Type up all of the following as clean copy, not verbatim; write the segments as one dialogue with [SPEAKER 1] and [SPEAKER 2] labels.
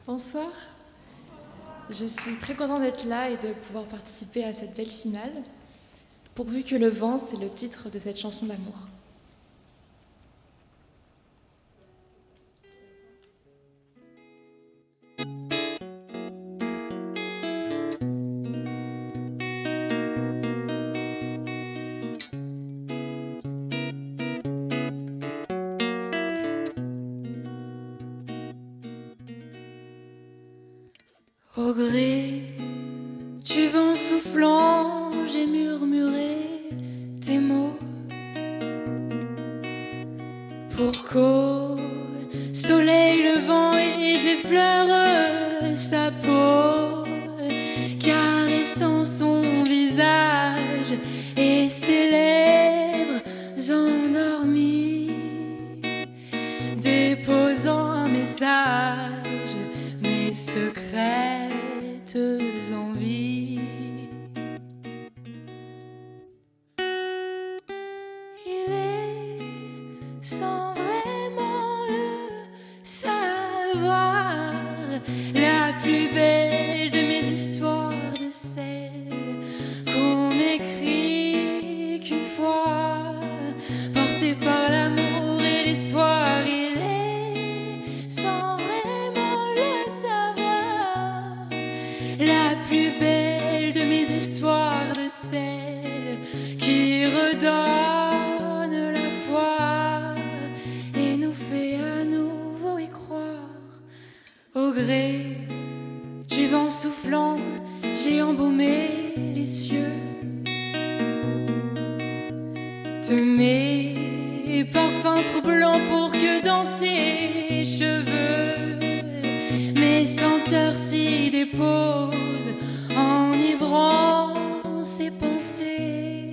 [SPEAKER 1] Bonsoir, je suis très contente d'être là et de pouvoir participer à cette belle finale. Pourvu que le vent, c'est le titre de cette chanson d'amour. Au gré du vent soufflant, j'ai murmuré tes mots pour qu'au soleil levant ils effleurent sa peau, caressant son visage et ses lèvres endormies, déposant un message, mes secrètes envies. Il est sans vraiment le savoir la plus belle de mes histoires, de celles qu'on n'écrit qu'une fois, portée par l'amour et l'espoir. Il est sans vraiment le savoir la plus belle de mes histoires, de celles qui redonne la foi et nous fait à nouveau y croire. Au gré du vent soufflant, j'ai embaumé les cieux de mes parfums troublants pour que dans ses cheveux mes senteurs s'y déposent, enivrant ses pensées,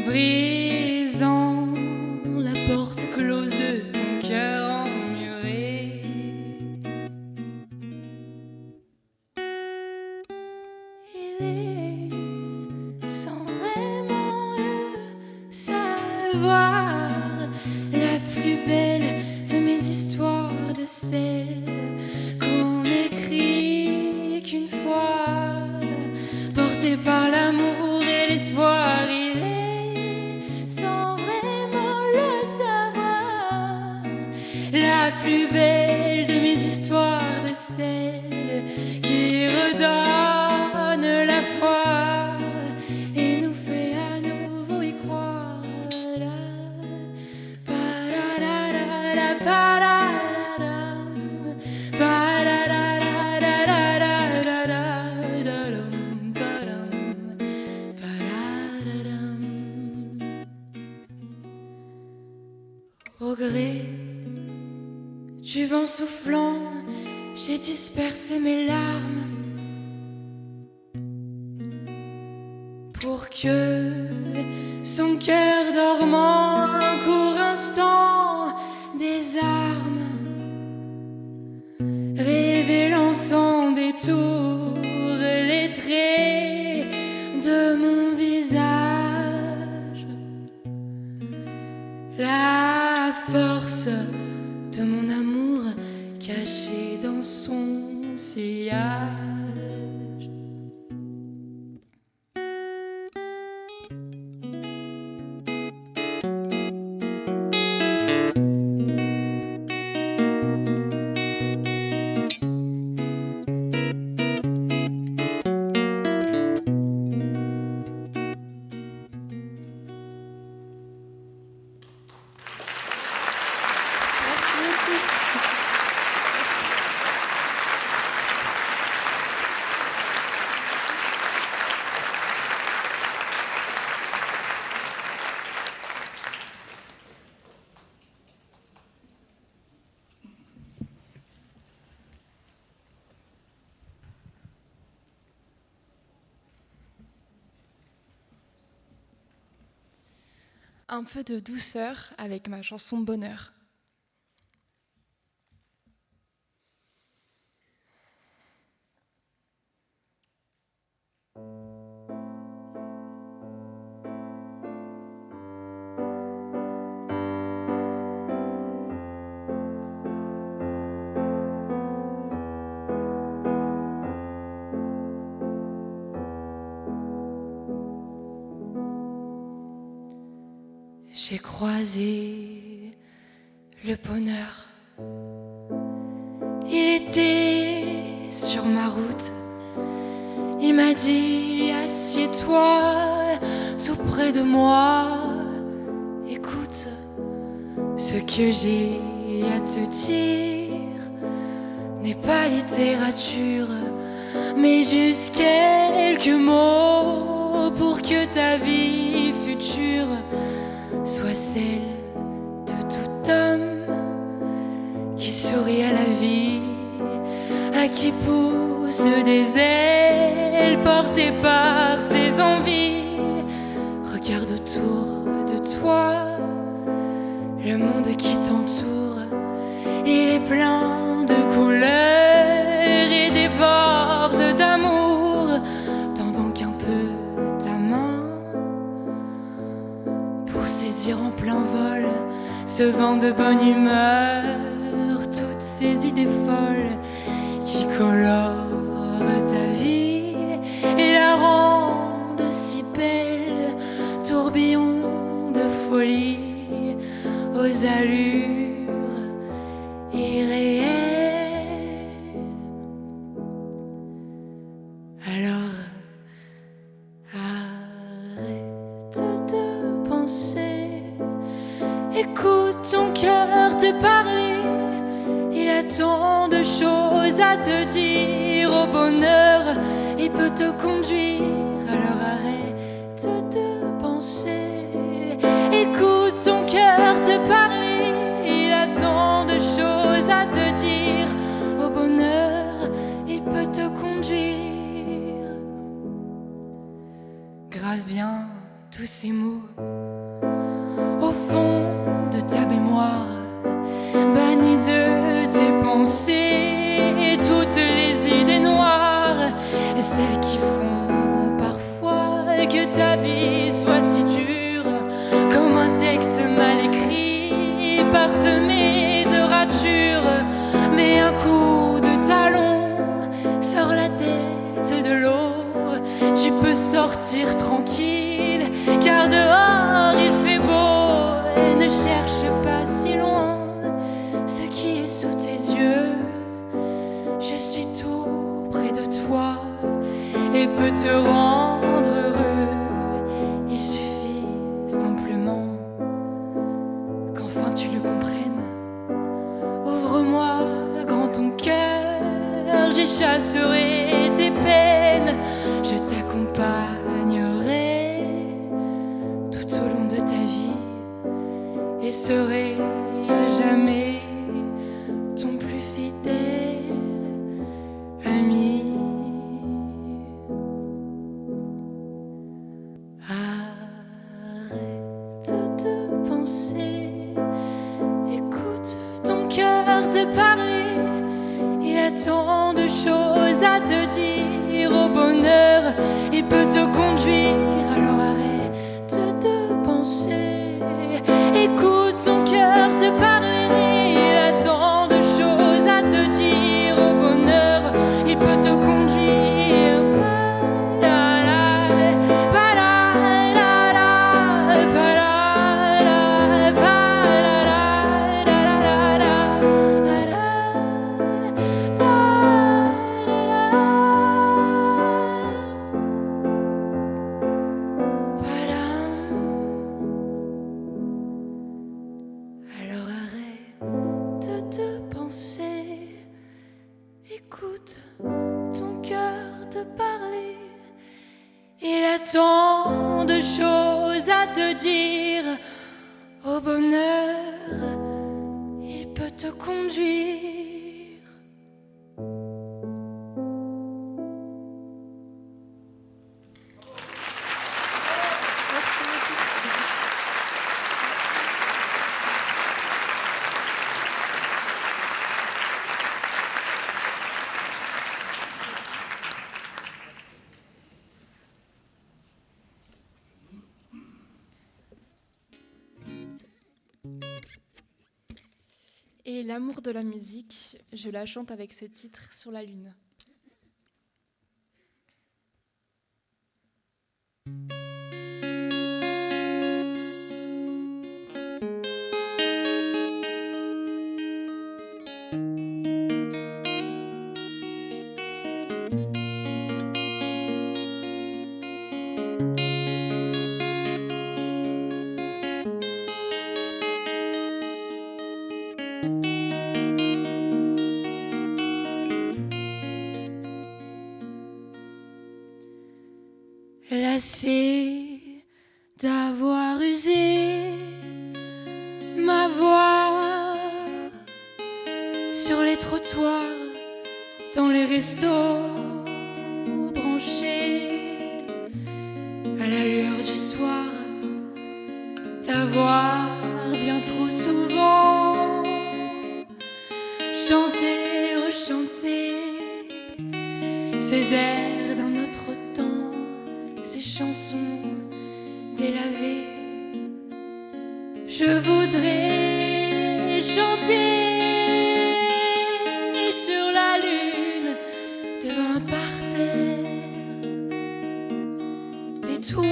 [SPEAKER 1] brisant la porte close de son cœur emmuré. Il est sans vraiment le savoir la plus belle de mes histoires, de celles qu'on n'écrit qu'une fois, portée par l'amour et l'espoir. Il est sans vraiment le savoir la plus belle de mes histoires, de celles qui redonne la foi et nous fait à nouveau y croire. Au gré du vent soufflant, j'ai dispersé mes larmes pour que son cœur dormant un court instant désarme, révélant sans détour les traits de mon visage, la force de mon amour caché dans son sillage. Un peu de douceur avec ma chanson Bonheur.
[SPEAKER 2] J'ai croisé le bonheur. Il était sur ma route. Il m'a dit assieds-toi tout près de moi. Écoute ce que j'ai à te dire. N'est pas littérature, mais juste quelques mots pour que ta vie future soit celle de tout homme qui sourit à la vie, à qui poussent des ailes portées par ses envies. Regarde autour de toi, le monde qui t'entoure, il est plein de couleurs et déborde d'amour. Tends donc un peu ta main pour saisir en plein vol ce vent de bonne humeur, toutes ces idées folles qui colorent ta vie et la rendent si belle. Tourbillon de folie aux allures irréelles. Alors arrête de penser, écoute ton cœur te parler. Il a tant de choses à te dire. Au bonheur, il peut te conduire. Alors arrête de penser, écoute ton cœur te parler. Il a tant de choses à te dire. Au bonheur, il peut te conduire. Grave bien tous ces mots au fond de ta mémoire. Bannis de tes pensées toutes les idées noires, celles qui font parfois que ta vie soit si dure, comme un texte mal écrit, parsemé de ratures. Mais un coup de talon sort la tête de l'eau. Tu peux sortir tranquille, car dehors il fait beau. Et ne cherche pas si loin ce qui est sous tes yeux. Je suis tout près de toi et peux te rendre heureux. Il suffit simplement qu'enfin tu le comprennes. Ouvre-moi grand ton cœur, j'échasserai tes peines. Je t'accompagnerai tout au long de ta vie et serai à jamais ton plus fidèle ami. Arrête de penser, écoute ton cœur te parler. Il a tant de choses à te dire. Au bonheur, il peut te conduire. Alors arrête de penser, écoute ton cœur te parler. Il a tant de choses à te dire. Au bonheur, il peut te conduire. Alors arrête de penser, écoute ton cœur te parler. Il a tant de choses à te dire. Au bonheur, il peut te conduire.
[SPEAKER 1] Et l'amour de la musique, je la chante avec ce titre Sur la lune.
[SPEAKER 2] Lassée d'avoir usé ma voix sur les trottoirs, dans les restos branchés à la lueur du soir, d'avoir bien trop souvent chanté, rechanté ces airs d'un autre temps, ces chansons délavées. Je voudrais chanter sur la lune devant un parterre d'étoiles.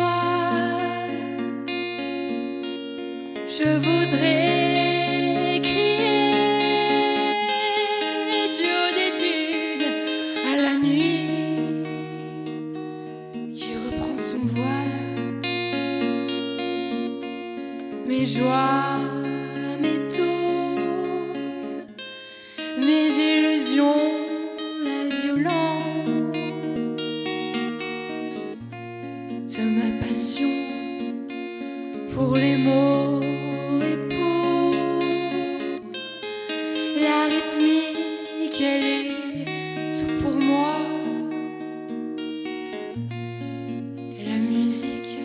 [SPEAKER 2] Je voudrais crier du haut des dunes à la nuit qui reprend son voile. Mes joies, mes doutes, mes illusions, la violence de ma passion pour les mots et pour la rythmique, elle est tout pour moi. Et la musique,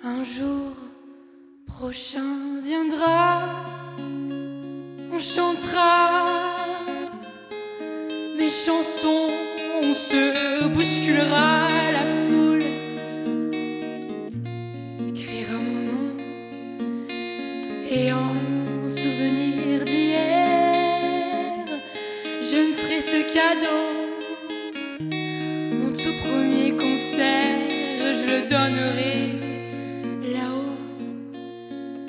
[SPEAKER 2] un jour prochain viendra, on chantera mes chansons, on se bousculera, la foule écrira mon nom, et en souvenir d'hier, je me ferai ce cadeau. Mon tout premier concert, je le donnerai là-haut.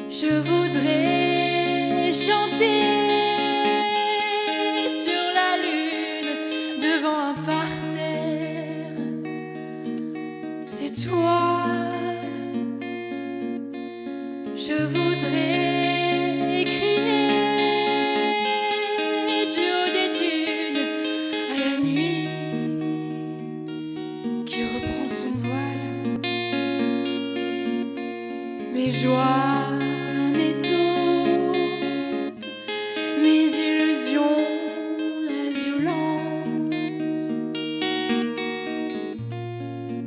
[SPEAKER 2] Je voudrais chanter sur la lune devant un parterre d'étoiles. Je voudrais crier du haut des dunes à la nuit qui reprend son voile. Mes joies, mes doutes, mes illusions, la violence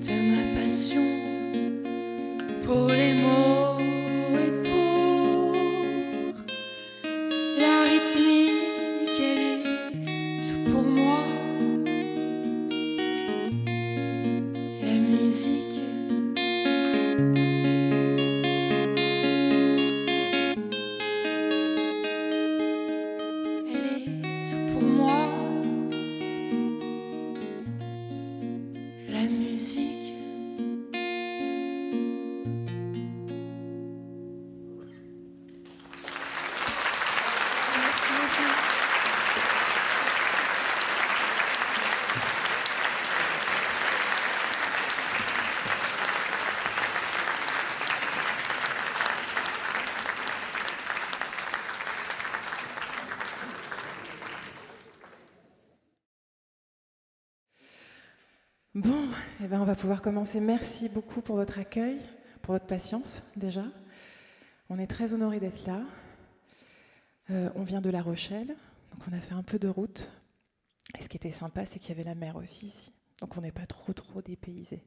[SPEAKER 2] de ma passion pour les mots et pour la rythmique, elle est tout pour moi. La musique, la musique.
[SPEAKER 1] Merci beaucoup.
[SPEAKER 3] Bon, eh ben on va pouvoir commencer. Merci beaucoup pour votre accueil, pour votre patience déjà. On est très honorés d'être là. On vient de La Rochelle, donc on a fait un peu de route. Et ce qui était sympa, c'est qu'il y avait la mer aussi ici. Donc on n'est pas trop dépaysés.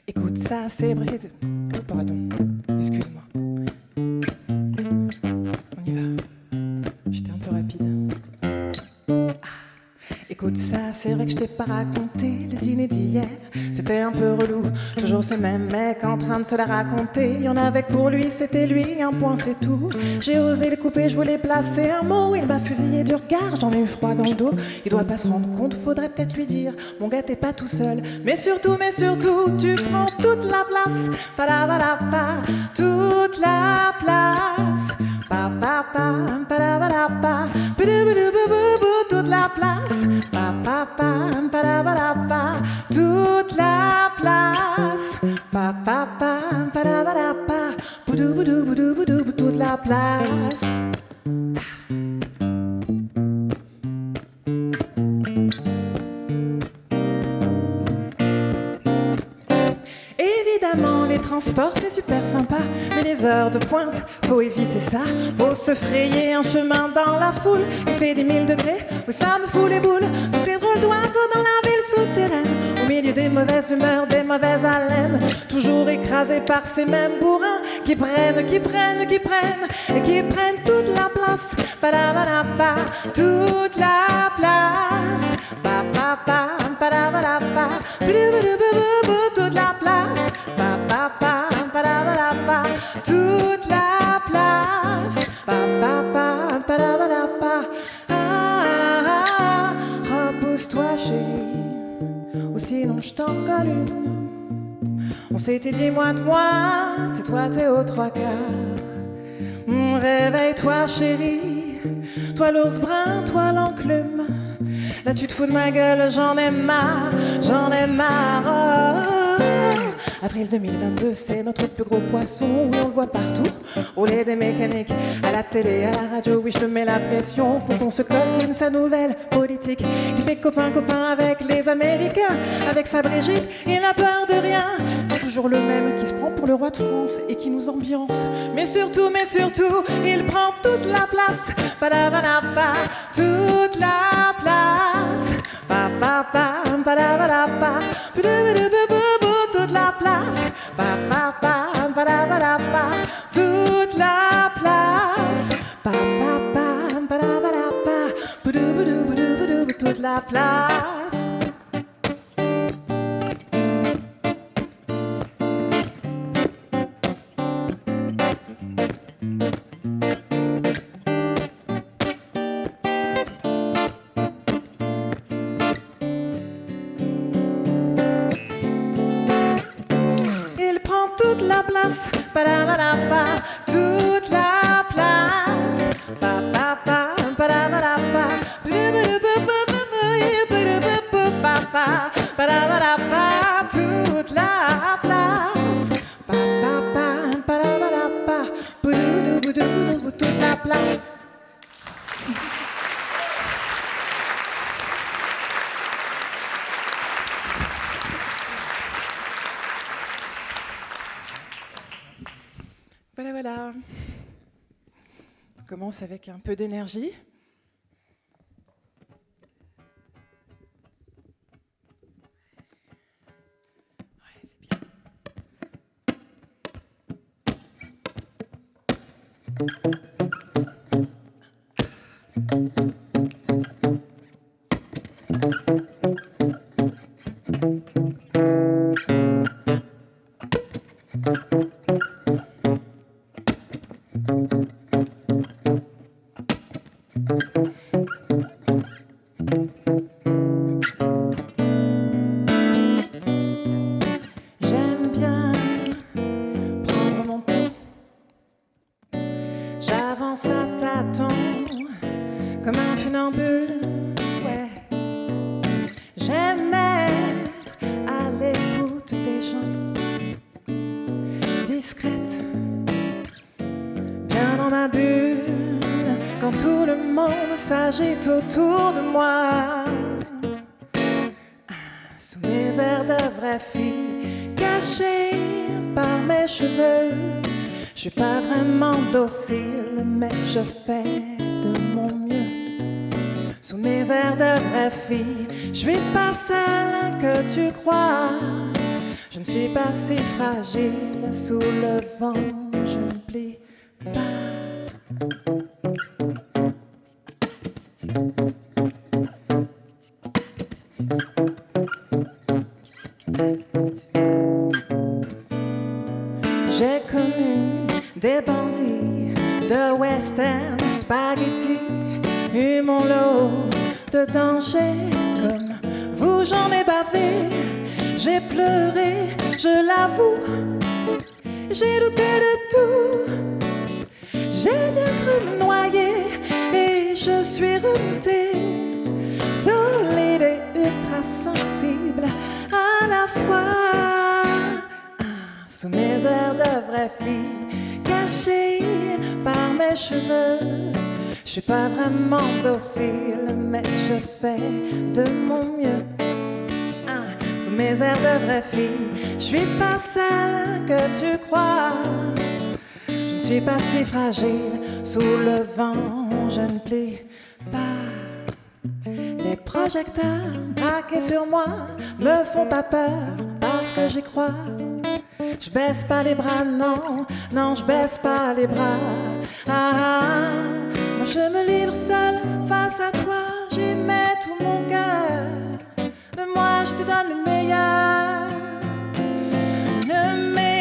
[SPEAKER 3] Écoute ça, c'est vrai. Oh, pardon, excuse-moi. On y va. J'étais un peu rapide. Écoute ça, c'est vrai que je t'ai pas raconté le dîner d'hier. C'était un peu relou, toujours ce même mec en train de se la raconter. Il y en avait que pour lui, c'était lui, un point c'est tout. J'ai osé le couper, je voulais placer un mot. Il m'a fusillé du regard, j'en ai eu froid dans le dos. Il doit pas se rendre compte, faudrait peut-être lui dire: mon gars, t'es pas tout seul. Mais surtout, tu prends toute la place. Pa-da-ba-da-pa, toute la place. Pa-pa-pa, pa-da-ba-da-pa, pa-da-ba-da-ba-ba-ba, toute la place. Pa-pa-pa, pa-da-ba-da-pa, toute la place. Pa-pa-pa, pa-da-ba-da-pa, pa-dou-ba-dou-ba-dou-ba-dou, toute la place. Évidemment, les transports c'est super sympa, mais les heures de pointe, faut éviter ça. Faut se frayer un chemin dans la foule. Il fait des 1000 degrés, oui ça me fout les boules. Tous ces drôles d'oiseaux dans la ville souterraine, au milieu des mauvaises humeurs, des mauvaises haleines, toujours écrasés par ces mêmes bourrins qui prennent et qui prennent toute la place. Pa-da-ba-da-pa, toute la place. Pa-pa-pa, pa-da-ba-da-pa, toute la place. Pa-pa-pa, pa-da-ba-da-pa, toute la place. Pa-pa-pa, pa-da-ba-da-pa. Ah, repousse-toi chérie, ou sinon je t'en colle une. On s'était dit moite-moite, et toi t'es aux trois quarts. Réveille-toi chérie, toi l'ours brun, toi l'enclume. Là tu te fous de ma gueule, j'en ai marre, oh. Avril 2022, c'est notre plus gros poisson, oui on le voit partout. Rouler des mécaniques, à la télé, à la radio, oui je te mets la pression. Faut qu'on se coltine sa nouvelle politique. Il fait copain avec les Américains, avec sa Brigitte, il n'a peur de rien. C'est toujours le même qui se prend pour le roi de France et qui nous ambiance. Mais surtout, il prend toute la place. Pa-da-ba-da-pa, toute la place. Pa-pa-pa, pa-da-ba-da-pa, toute la place. Pa-pa-pa, pa-da-ba-da-pa, toute la place. Pa-pa-pa, pa-da-ba-da-pa, toute la place. Toute la place, pa-da-ba-da-pa, toute la place, pa-pa-pa, pa-da-ba-da-pa, pa-da-ba-da-pa, toute la place, pa-pa-pa, pa-da-ba-da-pa, toute la place. Voilà. On commence avec un peu d'énergie. Ouais, c'est bien. J'aime bien prendre mon temps, j'avance à tâtons comme un funambule, ouais. J'aime être à l'écoute des gens, discrète, bien dans ma bulle, quand tout le monde s'agite autour de moi. Sous mes airs de vraie fille, cachée par mes cheveux, je suis pas vraiment docile, mais je fais de mon mieux. Sous mes airs de vraie fille, je suis pas celle que tu crois. Je ne suis pas si fragile, sous le vent, je ne plie pas. J'ai connu des bandits de western spaghetti, eu mon lot de dangers. Comme vous, j'en ai bavé, j'ai pleuré, je l'avoue. J'ai douté de tout, j'ai bien cru me noyer, et je suis remontée, solide et ultra sensible à la fois. Sous mes airs de vraie fille, cachée par mes cheveux, je suis pas vraiment docile, mais je fais de mon mieux. Sous mes airs de vraie fille, je suis pas celle que tu crois. Je ne suis pas si fragile, sous le vent, je ne plie pas. Les projecteurs braqués sur moi me font pas peur parce que j'y crois. Je baisse pas les bras, non, non, je baisse pas les bras. Moi je me livre seule face à toi, j'y mets tout mon cœur. De moi je te donne le meilleur, le meilleur.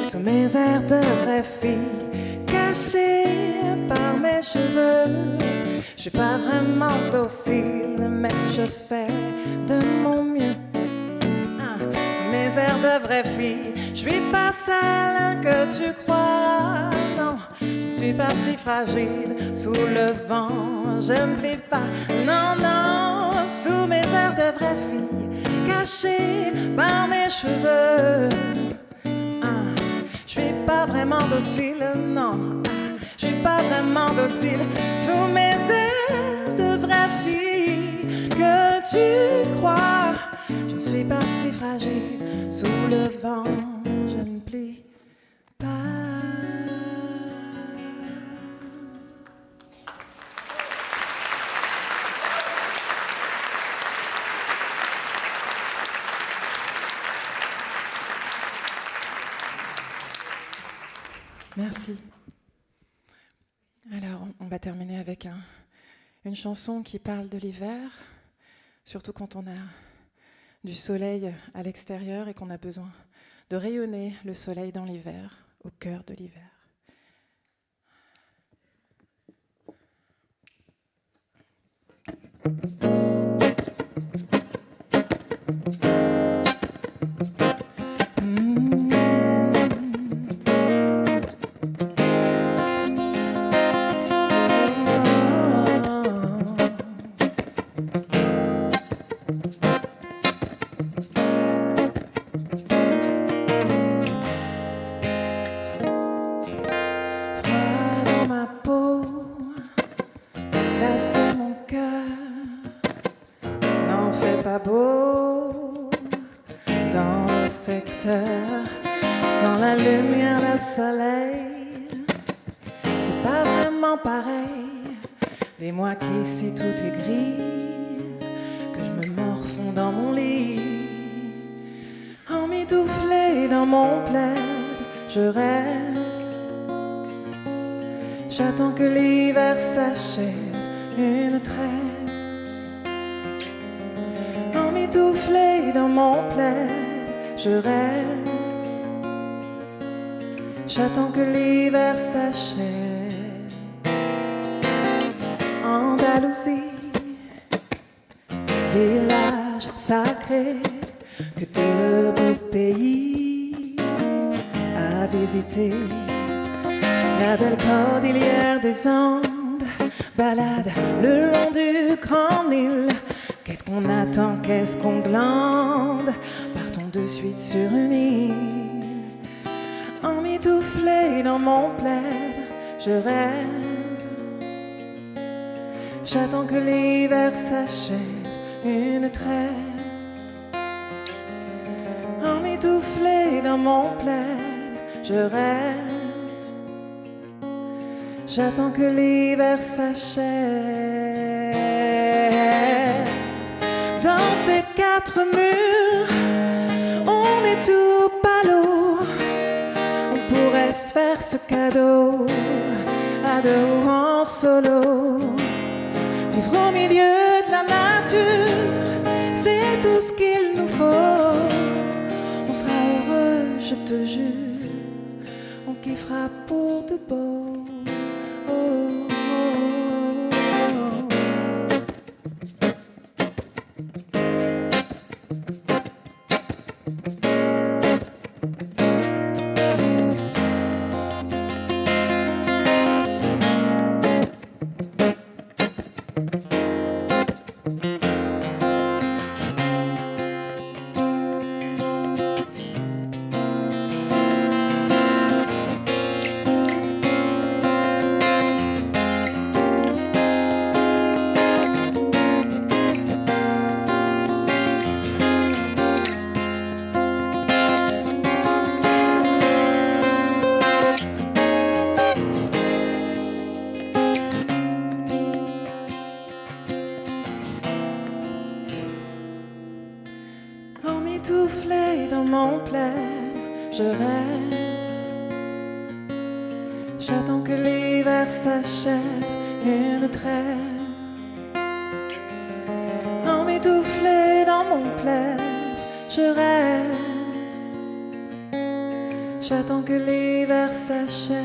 [SPEAKER 3] Sous mes airs de vraie fille, cachée par mes cheveux, je suis pas vraiment docile, mais je fais de mon mieux. Sous mes airs de vraie fille, je suis pas celle que tu crois. Non, je ne suis pas si fragile, sous le vent, je ne plie pas. Non, non, sous mes airs de vraie fille, cachée par mes cheveux. Je suis pas vraiment docile, non. Je suis pas vraiment docile sous mes airs de vraie fille que tu crois. Je ne suis pas si fragile, sous le vent, je ne plie pas. Merci. Alors, on va terminer avec une chanson qui parle de l'hiver, surtout quand on a du soleil à l'extérieur et qu'on a besoin de rayonner le soleil dans l'hiver, au cœur de l'hiver. Sans la lumière, le soleil, c'est pas vraiment pareil. Des mois qu'ici tout est gris, que je me morfonds dans mon lit, emmitouflé dans mon plaid, je rêve. J'attends que l'hiver s'achève, une trêve. Emmitouflé dans mon plaid, je rêve. J'attends que l'hiver s'achève. Andalousie, village sacré, que de beaux pays à visiter. La belle cordillère des Andes, balade le long du grand Nil. Qu'est-ce qu'on attend, qu'est-ce qu'on glande? Partons de suite sur une île. Emmitouflé dans mon plaid, je rêve. J'attends que l'hiver s'achève, une trêve. Emmitouflé dans mon plaid, je rêve. J'attends que l'hiver s'achève. Dans ces quatre murs, on est tout palo. On pourrait se faire ce cadeau à deux ou en solo. Vivre au milieu de la nature, c'est tout ce qu'il nous faut. On sera heureux, je te jure. On kiffera pour de beau. Emmitouflé dans mon plaid, je rêve. J'attends que l'hiver s'achève, une trêve. Emmitouflé dans mon plaid, je rêve. J'attends que l'hiver s'achève.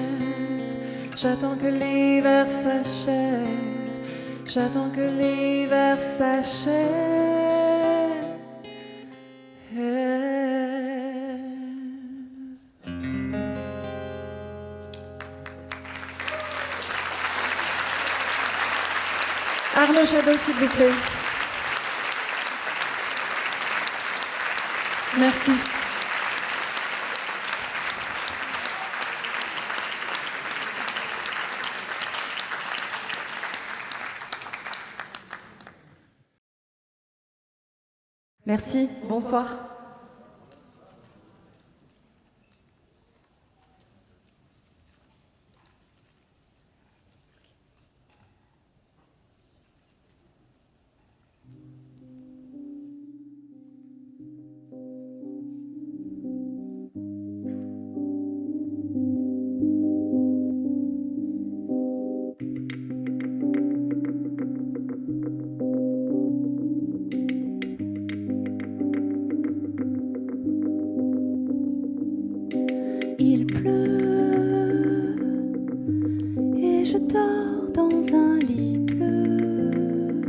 [SPEAKER 3] J'attends que l'hiver s'achève. J'attends que l'hiver s'achève. Arnaud Chadeau, s'il vous plaît. Merci.
[SPEAKER 4] Merci, bonsoir.
[SPEAKER 5] Il pleut et je dors dans un lit bleu.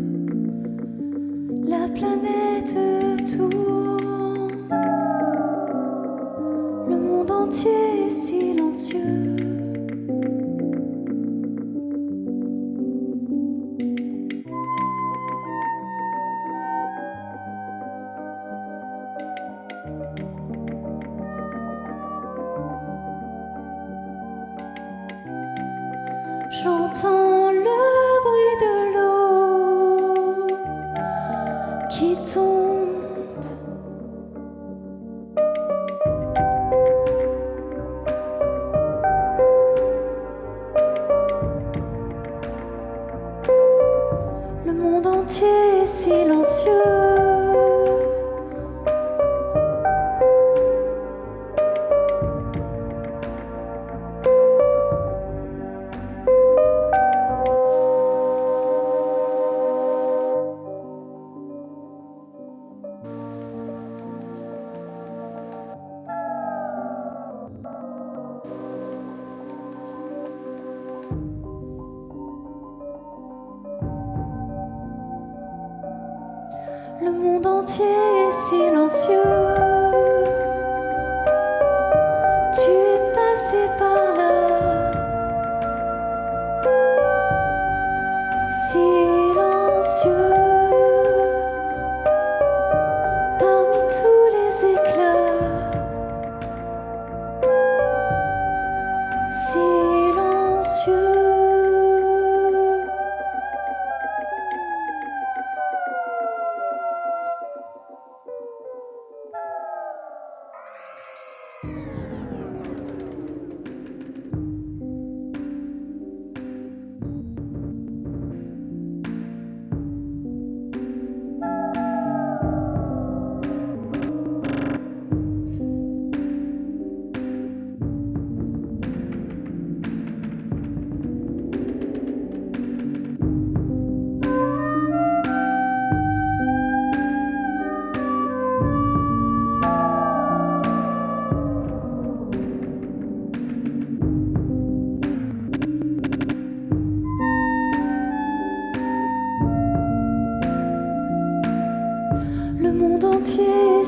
[SPEAKER 5] La planète tourne, le monde entier est silencieux. J'entends le bruit de l'eau qui tombe. Le monde entier est silencieux. Le monde entier est silencieux. Tu es passé par là. Silencieux. Parmi tous les éclats. Silencieux.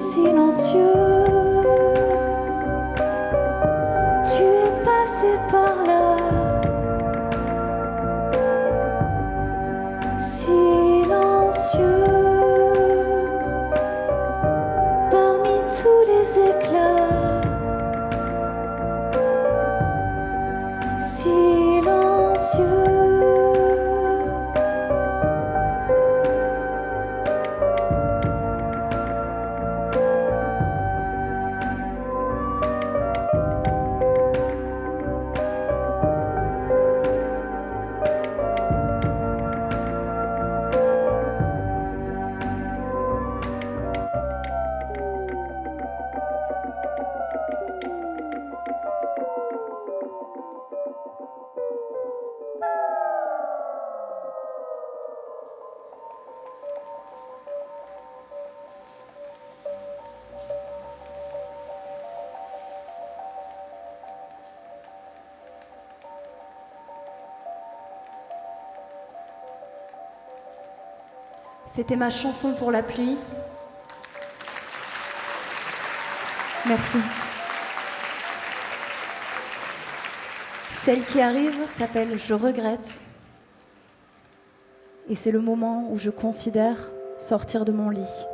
[SPEAKER 5] silencieux. Tu es passé par là. Silencieux. Parmi tous les éclats. Silencieux.
[SPEAKER 4] C'était ma chanson pour la pluie. Merci. Celle qui arrive s'appelle « Je regrette ». Et c'est le moment où je considère sortir de mon lit.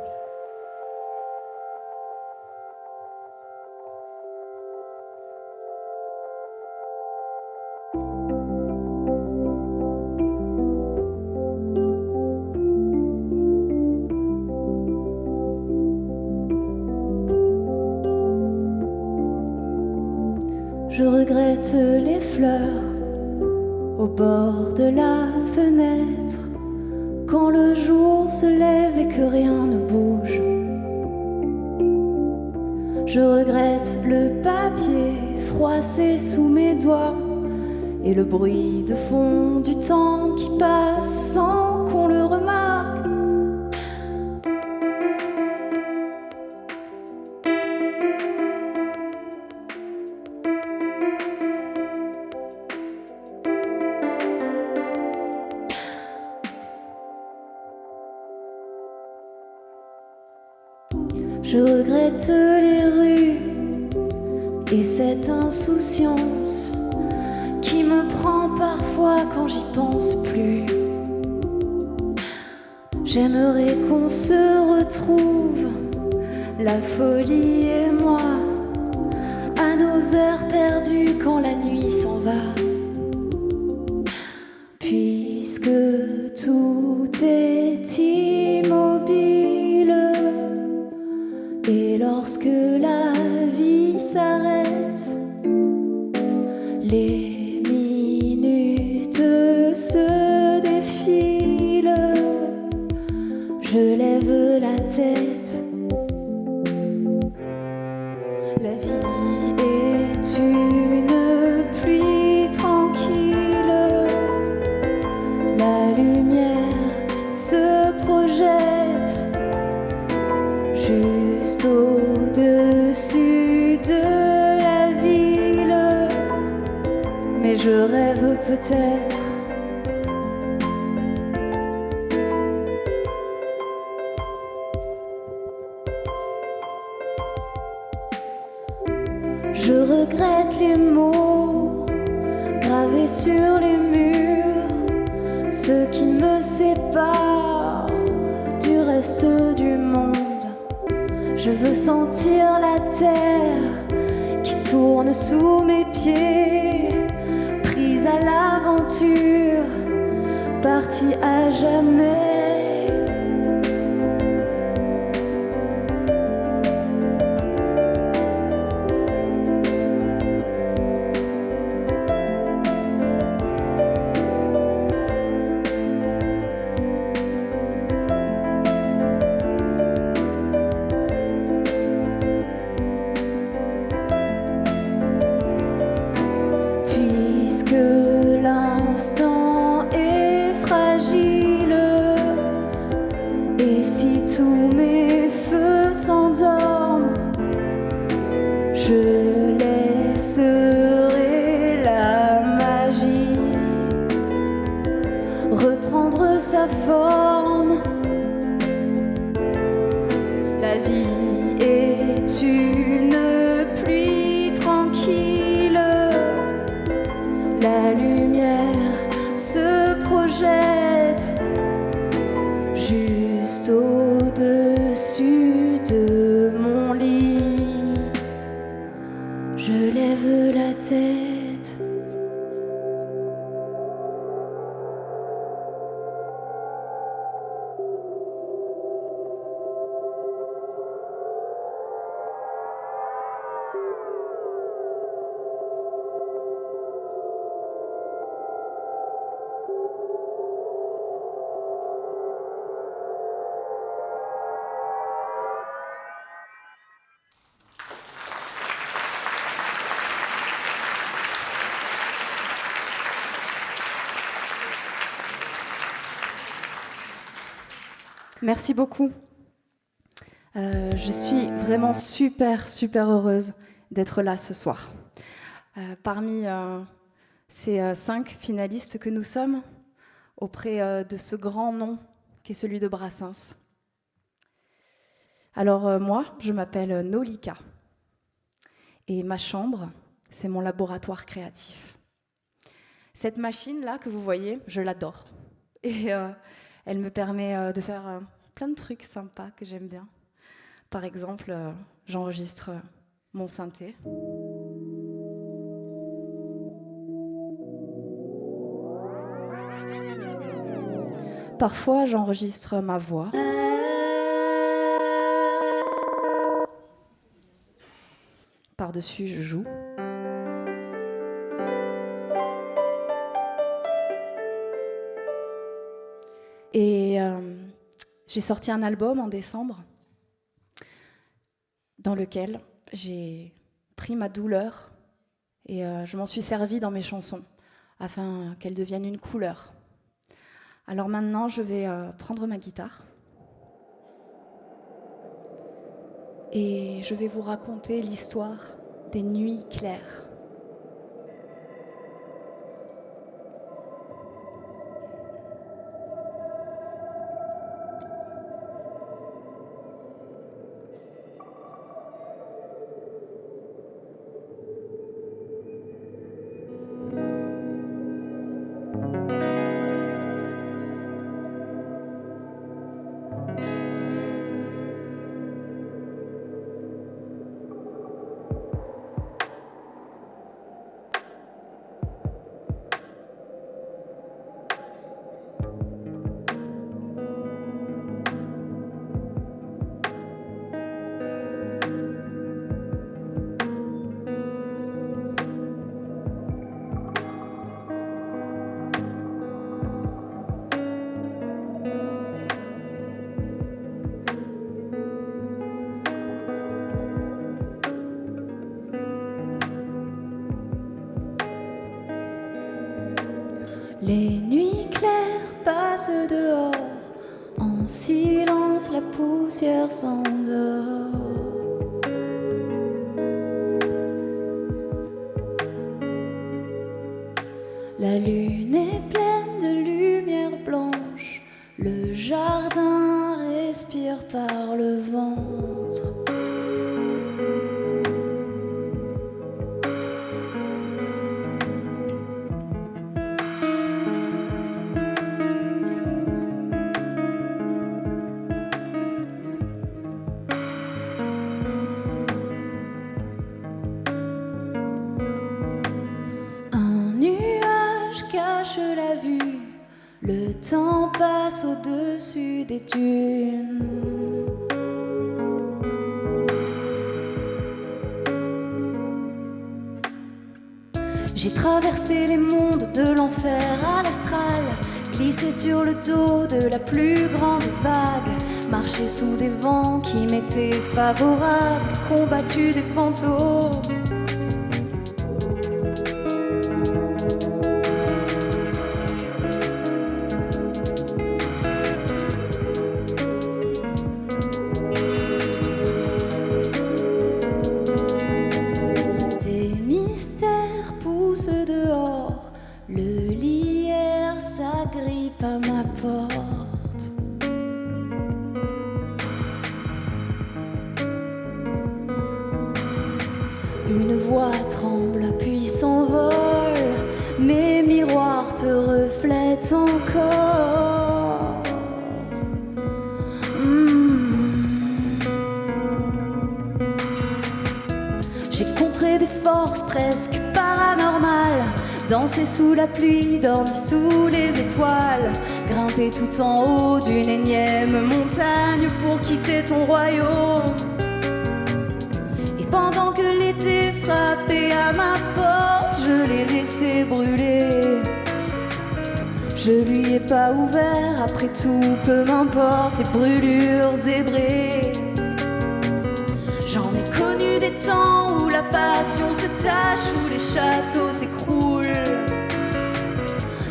[SPEAKER 4] Je regrette les fleurs au bord de la fenêtre, quand le jour se lève et que rien ne bouge. Je regrette le papier froissé sous mes doigts et le bruit de fond du temps qui passe sans qu'on le remarque. Je regrette les rues et cette insouciance qui me prend parfois quand j'y pense plus. J'aimerais qu'on se retrouve, la folie et moi, à nos heures perdues quand la nuit s'en va. Puisque tout est immobile, et lorsque la vie s'arrête, les minutes se défilent. Je lève la tête. La vie est une pluie tranquille. La lumière se projette juste au-dessus de la ville, mais je rêve peut-être. Je regrette les mots gravés sur les murs, ceux qui me séparent du reste du monde. Je veux sentir la terre qui tourne sous mes pieds, prise à l'aventure, partie à jamais. Puisque l'instant est fragile, et si tous mes feux s'endorment, je laisserai la magie reprendre sa forme. La vie lumière se projette juste au-dessus de mon lit. Je lève la tête.
[SPEAKER 6] Merci beaucoup. Je suis vraiment super heureuse d'être là ce soir. Parmi ces 5 finalistes que nous sommes, auprès de ce grand nom qui est celui de Brassens. Alors moi, je m'appelle Nolika. Et ma chambre, c'est mon laboratoire créatif. Cette machine-là que vous voyez, je l'adore. Et elle me permet de faire plein de trucs sympas que j'aime bien. Par exemple, j'enregistre mon synthé. Parfois, j'enregistre ma voix. Par-dessus, je joue. Et j'ai sorti un album en décembre dans lequel j'ai pris ma douleur et je m'en suis servie dans mes chansons afin qu'elles deviennent une couleur. Alors maintenant, je vais prendre ma guitare et je vais vous raconter l'histoire des nuits claires.
[SPEAKER 4] Les nuits claires passent dehors, en silence la poussière s'endort. La lune est pleine de lumière blanche, le jardin respire par le ventre. La vue, le temps passe au-dessus des dunes. J'ai traversé les mondes de l'enfer à l'astral, glissé sur le dos de la plus grande vague, marché sous des vents qui m'étaient favorables, combattu des fantômes. Le lierre s'agrippe à ma porte. Une miroir te reflète encore. J'ai contré des forces presque paranormales, dansé sous la pluie, dormi sous les étoiles, grimpé tout en haut d'une énième montagne pour quitter ton royaume. Et pendant que l'été frappait à ma porte, je l'ai laissé brûler. Je lui ai pas ouvert, après tout, peu m'importe les brûlures zébrées. J'en ai connu des temps où la passion se tâche, où les châteaux s'écroulent.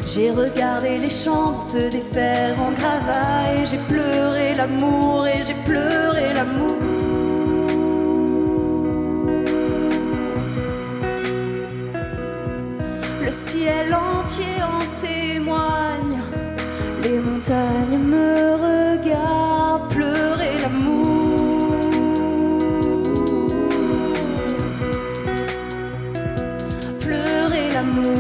[SPEAKER 4] J'ai regardé les chambres se défaire en gravats et j'ai pleuré l'amour et j'ai pleuré l'amour. Le ciel entier en témoigne, les montagnes me regardent pleurer l'amour. L'amour.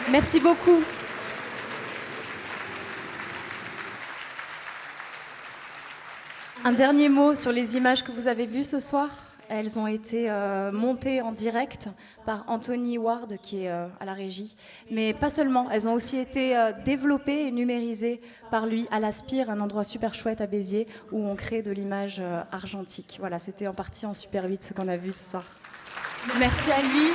[SPEAKER 4] Merci beaucoup. Un dernier mot sur les images que vous avez vues ce soir. Elles ont été montées en direct par Anthony Ward qui est à la régie. Mais pas seulement, elles ont aussi été développées et numérisées par lui à l'Aspire, un endroit super chouette à Béziers où on crée de l'image argentique. Voilà, c'était en partie en Super 8 ce qu'on a vu ce soir. Merci à lui.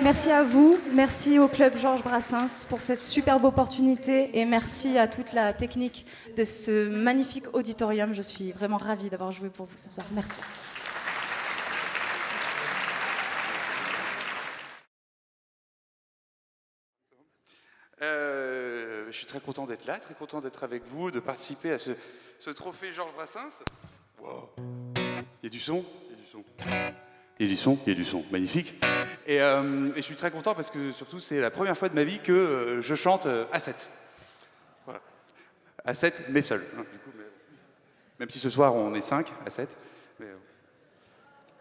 [SPEAKER 4] Merci à vous, merci au Club Georges Brassens pour cette superbe opportunité et merci à toute la technique de ce magnifique auditorium. Je suis vraiment ravie d'avoir joué pour vous ce soir. Merci.
[SPEAKER 7] Je suis très content d'être là, très content d'être avec vous, de participer à ce trophée Georges Brassens. Wow. Il y a du son, il y a du son. Il y a du son, il y a du son, magnifique. Et je suis très content parce que surtout c'est la première fois de ma vie que je chante à 7. Voilà. À 7, mais seul. Hein, du coup, même si ce soir on est 5 à 7. Mais,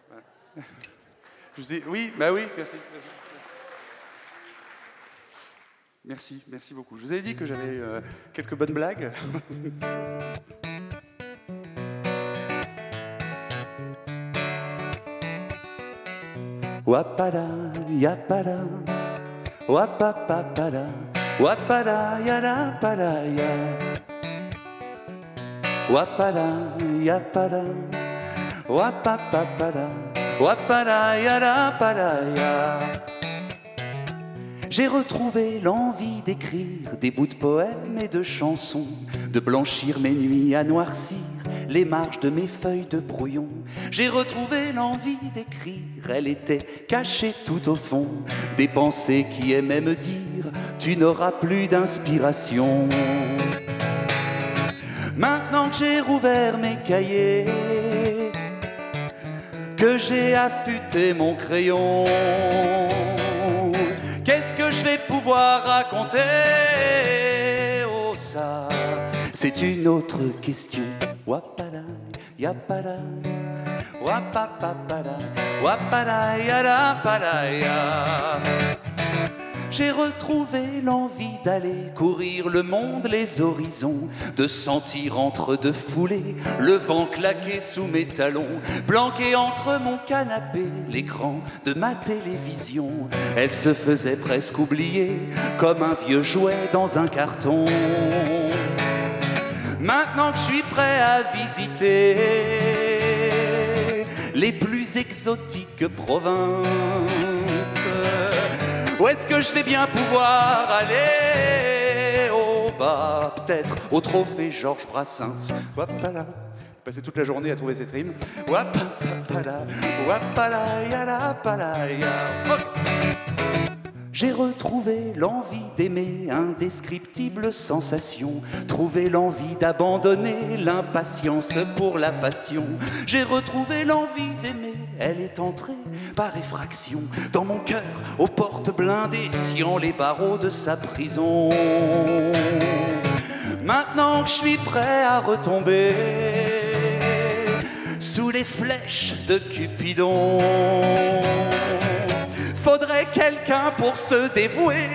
[SPEAKER 7] voilà. Je vous dis, oui, bah oui, merci. Merci, merci beaucoup. Je vous avais dit que j'avais quelques bonnes blagues. Wapada, yapada, wapapapada, wapada, yada, pada, ya. Wapada, yapada, wapapapada, wapada, yada, pada, ya. J'ai retrouvé l'envie d'écrire des bouts de poèmes et de chansons, de blanchir mes nuits à noircir les marges de mes feuilles de brouillon. J'ai retrouvé l'envie d'écrire, elle était cachée tout au fond des pensées qui aimaient me dire « tu n'auras plus d'inspiration ». Maintenant que j'ai rouvert mes cahiers, que j'ai affûté mon crayon. Qu'est-ce que je vais pouvoir raconter? Oh ça, c'est une autre question. Wapala, yapala, wapapapala, wapala, yalapala. J'ai retrouvé l'envie d'aller courir le monde, les horizons, de sentir entre deux foulées le vent claquer sous mes talons, planqué entre mon canapé, l'écran de ma télévision. Elle se faisait presque oublier comme un vieux jouet dans un carton. Maintenant que je suis prêt à visiter les plus exotiques provinces, où est-ce que je vais bien pouvoir aller? Oh bah peut-être au trophée Georges Brassens. Wapala, passer toute la journée à trouver cette rime. Wapala, wapala, yalapala, ya. J'ai retrouvé l'envie d'aimer, indescriptible sensation. Trouvé l'envie d'abandonner, l'impatience pour la passion. J'ai retrouvé l'envie d'aimer, elle est entrée par effraction dans mon cœur, aux portes blindées, sciant les barreaux de sa prison. Maintenant que je suis prêt à retomber sous les flèches de Cupidon, faudrait quelqu'un pour se dévouer.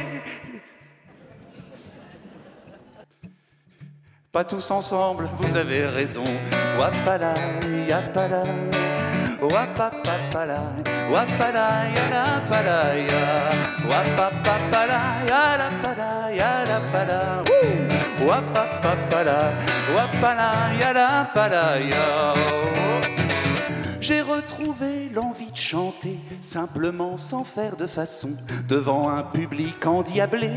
[SPEAKER 7] Pas tous ensemble, vous avez raison. Wapala, yapala, wapapapala, wapala, yalapala, ya. Wapapapala, yalapala, yalapala. Wapapapala, wapala, yalapala, ya. J'ai retrouvé l'envie de chanter, simplement sans faire de façon, devant un public endiablé.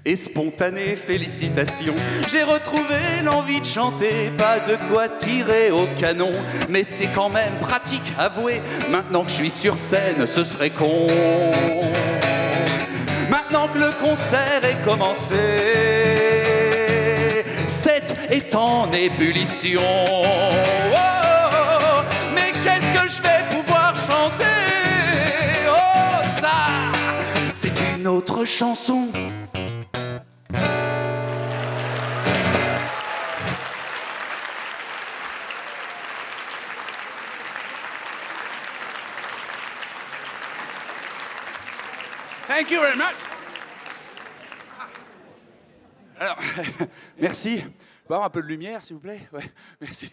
[SPEAKER 7] Et spontanée félicitation, j'ai retrouvé l'envie de chanter, pas de quoi tirer au canon, mais c'est quand même pratique, avouez, maintenant que je suis sur scène, ce serait con. Maintenant que le concert est commencé, cette est en ébullition. Oh, mais qu'est-ce que je vais pouvoir chanter? Oh ça, c'est une autre chanson. Thank you very much. Alors, merci. On va avoir un peu de lumière, s'il vous plaît. Ouais, merci.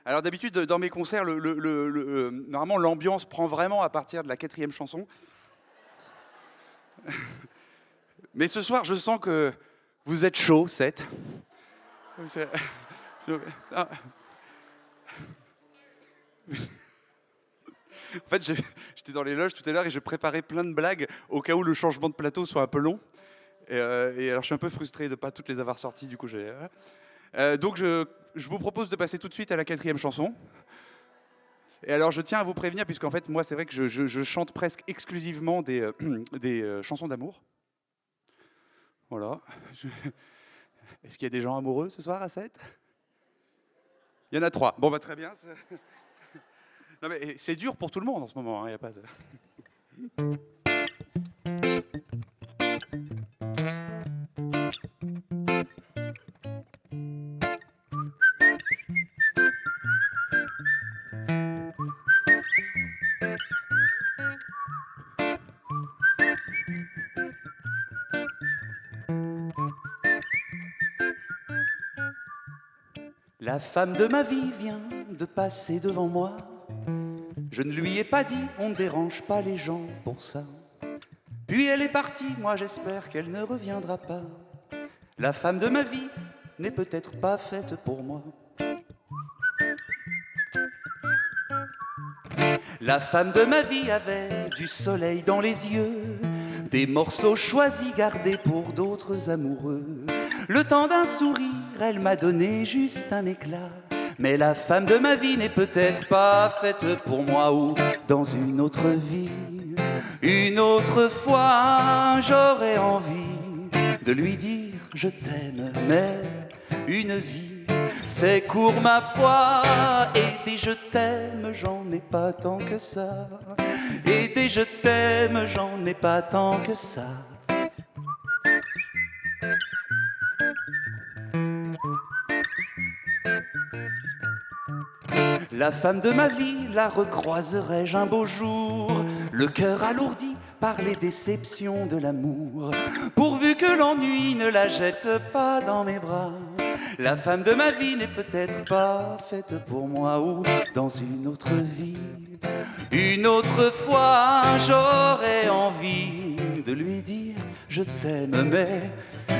[SPEAKER 7] Alors d'habitude, dans mes concerts, normalement, l'ambiance prend vraiment à partir de la 4e chanson. Mais ce soir, je sens que vous êtes chaud, 7. En fait, j'étais dans les loges tout à l'heure et je préparais plein de blagues au cas où le changement de plateau soit un peu long. Et alors, je suis un peu frustré de ne pas toutes les avoir sorties. Du coup, donc, je vous propose de passer tout de suite à la 4e chanson. Et alors, je tiens à vous prévenir, puisqu'en fait, moi, c'est vrai que je chante presque exclusivement des chansons d'amour. Voilà. Est-ce qu'il y a des gens amoureux ce soir à 7? Il y en a 3. Bon, bah très bien. Non mais c'est dur pour tout le monde en ce moment, hein, y a pas de... La femme de ma vie vient de passer devant moi. Je ne lui ai pas dit, on ne dérange pas les gens pour ça. Puis elle est partie, moi j'espère qu'elle ne reviendra pas. La femme de ma vie n'est peut-être pas faite pour moi. La femme de ma vie avait du soleil dans les yeux, des morceaux choisis gardés pour d'autres amoureux. Le temps d'un sourire, elle m'a donné juste un éclat. Mais la femme de ma vie n'est peut-être pas faite pour moi, ou dans une autre vie Une autre fois, j'aurais envie de lui dire je t'aime, mais une vie, c'est court ma foi. Et des je t'aime, j'en ai pas tant que ça. Et des je t'aime, j'en ai pas tant que ça. La femme de ma vie, la recroiserai-je un beau jour, le cœur alourdi par les déceptions de l'amour, pourvu que l'ennui ne la jette pas dans mes bras. La femme de ma vie n'est peut-être pas faite pour moi, ou dans une autre vie. Une autre fois, j'aurais envie de lui dire je t'aime, mais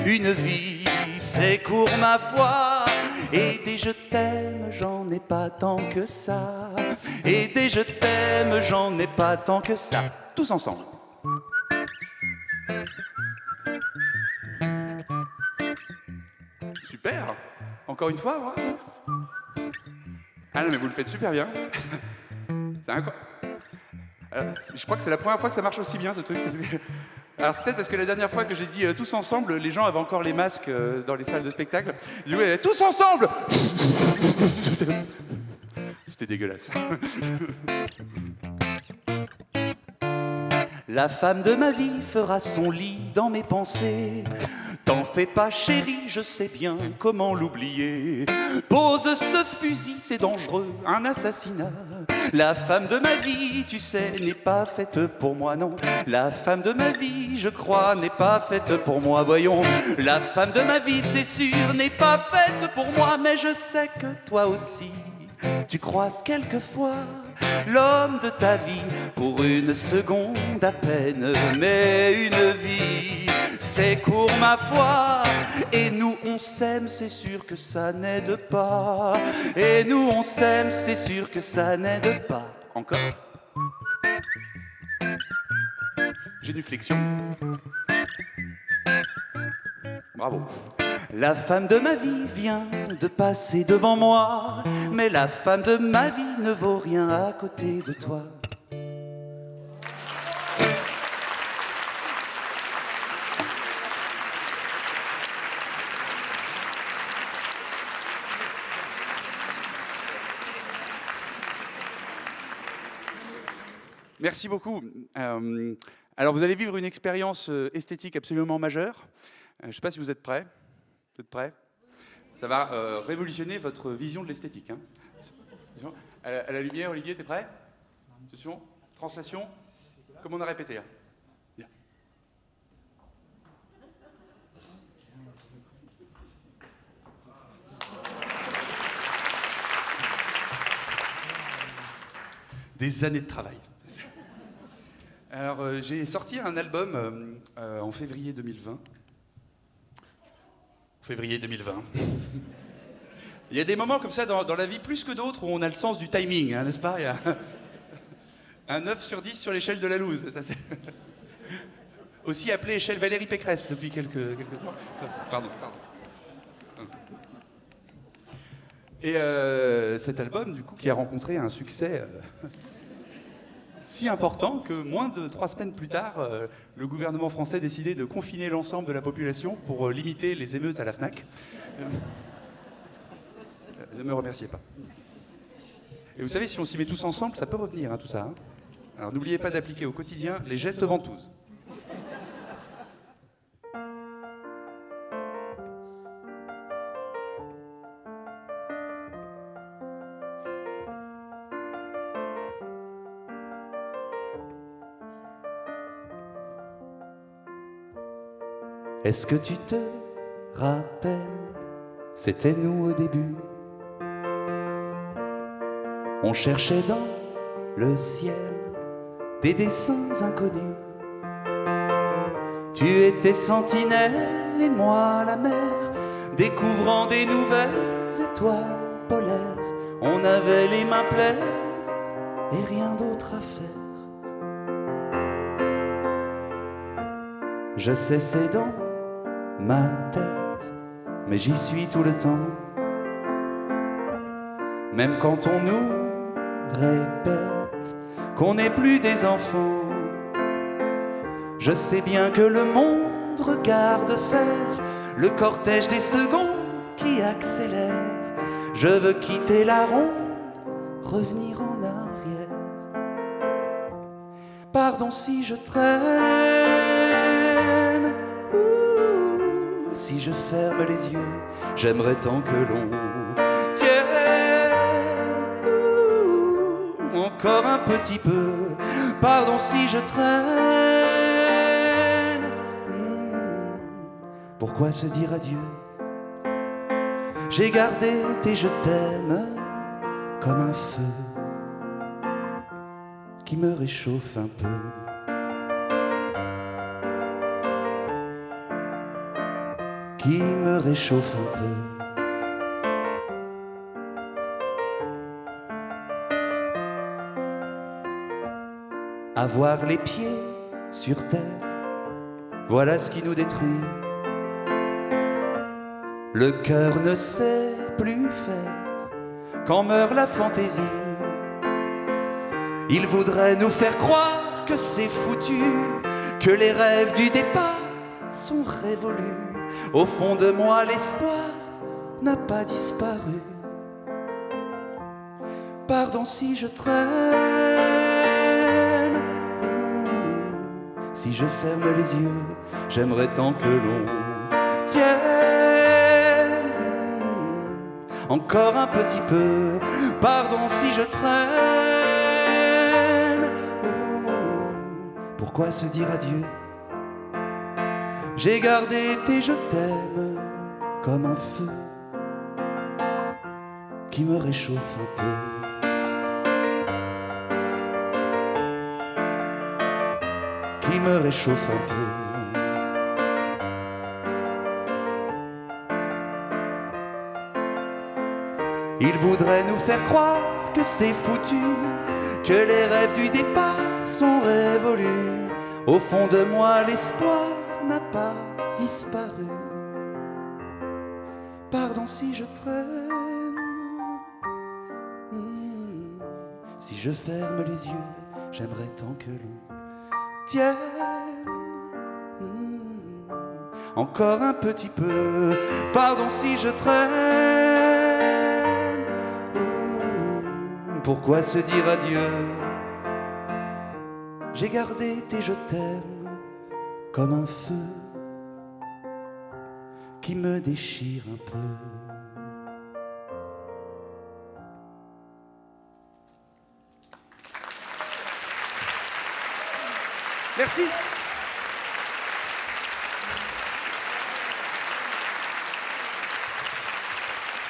[SPEAKER 7] une vie, c'est court ma foi. Et des je t'aime, j'en ai pas tant que ça. Et des je t'aime, j'en ai pas tant que ça. Tous ensemble. Super. Encore une fois, ouais. Ah non, mais vous le faites super bien. C'est incroyable. Je crois que c'est la première fois que ça marche aussi bien, ce truc. Alors c'est peut-être parce que la dernière fois que j'ai dit tous ensemble, les gens avaient encore les masques dans les salles de spectacle. Ils disaient tous ensemble. C'était dégueulasse. La femme de ma vie fera son lit dans mes pensées. T'en fais pas chérie, je sais bien comment l'oublier. Pose ce fusil, c'est dangereux, un assassinat. La femme de ma vie, tu sais, n'est pas faite pour moi, non. La femme de ma vie, je crois, n'est pas faite pour moi, voyons. La femme de ma vie, c'est sûr, n'est pas faite pour moi. Mais je sais que toi aussi, tu croises quelquefois l'homme de ta vie pour une seconde à peine. Mais une vie, c'est court ma foi. Et nous on s'aime, c'est sûr que ça n'aide pas. Et nous on s'aime, c'est sûr que ça n'aide pas. Encore. Génuflexion. Bravo. La femme de ma vie vient de passer devant moi, mais la femme de ma vie ne vaut rien à côté de toi. Merci beaucoup. Alors vous allez vivre une expérience esthétique absolument majeure. Je ne sais pas si vous êtes prêts. Vous êtes prêts? Ça va révolutionner votre vision de l'esthétique. Hein. À la lumière, Olivier, t'es prêt? Attention, translation, comme on a répété. Hein. Bien. Des années de travail. Alors, j'ai sorti un album en février 2020. Février 2020. Il y a des moments comme ça dans la vie, plus que d'autres, où on a le sens du timing, hein, n'est-ce pas? Il y a un 9 sur 10 sur l'échelle de la loose. Ça, c'est aussi appelé échelle Valérie Pécresse depuis quelques temps. Pardon. Et cet album, du coup, qui a rencontré un succès si important que moins de 3 semaines plus tard, le gouvernement français décidait de confiner l'ensemble de la population pour limiter les émeutes à la FNAC. Ne me remerciez pas. Et vous savez, si on s'y met tous ensemble, ça peut revenir, hein, tout ça. Hein. Alors n'oubliez pas d'appliquer au quotidien les gestes ventouses. Est-ce que tu te rappelles, c'était nous au début. On cherchait dans le ciel des dessins inconnus. Tu étais sentinelle et moi la mer, découvrant des nouvelles étoiles polaires. On avait les mains pleines et rien d'autre à faire. Je sais c'est dans ma tête, mais j'y suis tout le temps. Même quand on nous répète qu'on n'est plus des enfants,
[SPEAKER 8] Je sais bien que le monde regarde faire le cortège des secondes qui accélère. Je veux quitter la ronde, revenir en arrière. Pardon si je traîne, si je ferme les yeux, j'aimerais tant que l'on tienne encore un petit peu. Pardon si je traîne. Pourquoi se dire adieu? J'ai gardé tes je t'aime comme un feu qui me réchauffe un peu. Qui me réchauffe un peu. Avoir les pieds sur terre, voilà ce qui nous détruit. Le cœur ne sait plus faire quand meurt la fantaisie. Il voudrait nous faire croire que c'est foutu, que les rêves du départ sont révolus. Au fond de moi, l'espoir n'a pas disparu. Pardon si je traîne, si je ferme les yeux, j'aimerais tant que l'on tienne encore un petit peu. Pardon si je traîne. Pourquoi se dire adieu? J'ai gardé tes je t'aime comme un feu qui me réchauffe un peu. Qui me réchauffe un peu. Il voudrait nous faire croire que c'est foutu, que les rêves du départ sont révolus. Au fond de moi, l'espoir n'a pas disparu. Pardon si je traîne. Si je ferme les yeux, j'aimerais tant que l'on tienne encore un petit peu. Pardon si je traîne. Pourquoi se dire adieu? J'ai gardé tes je t'aime comme un feu qui me déchire un peu. Merci.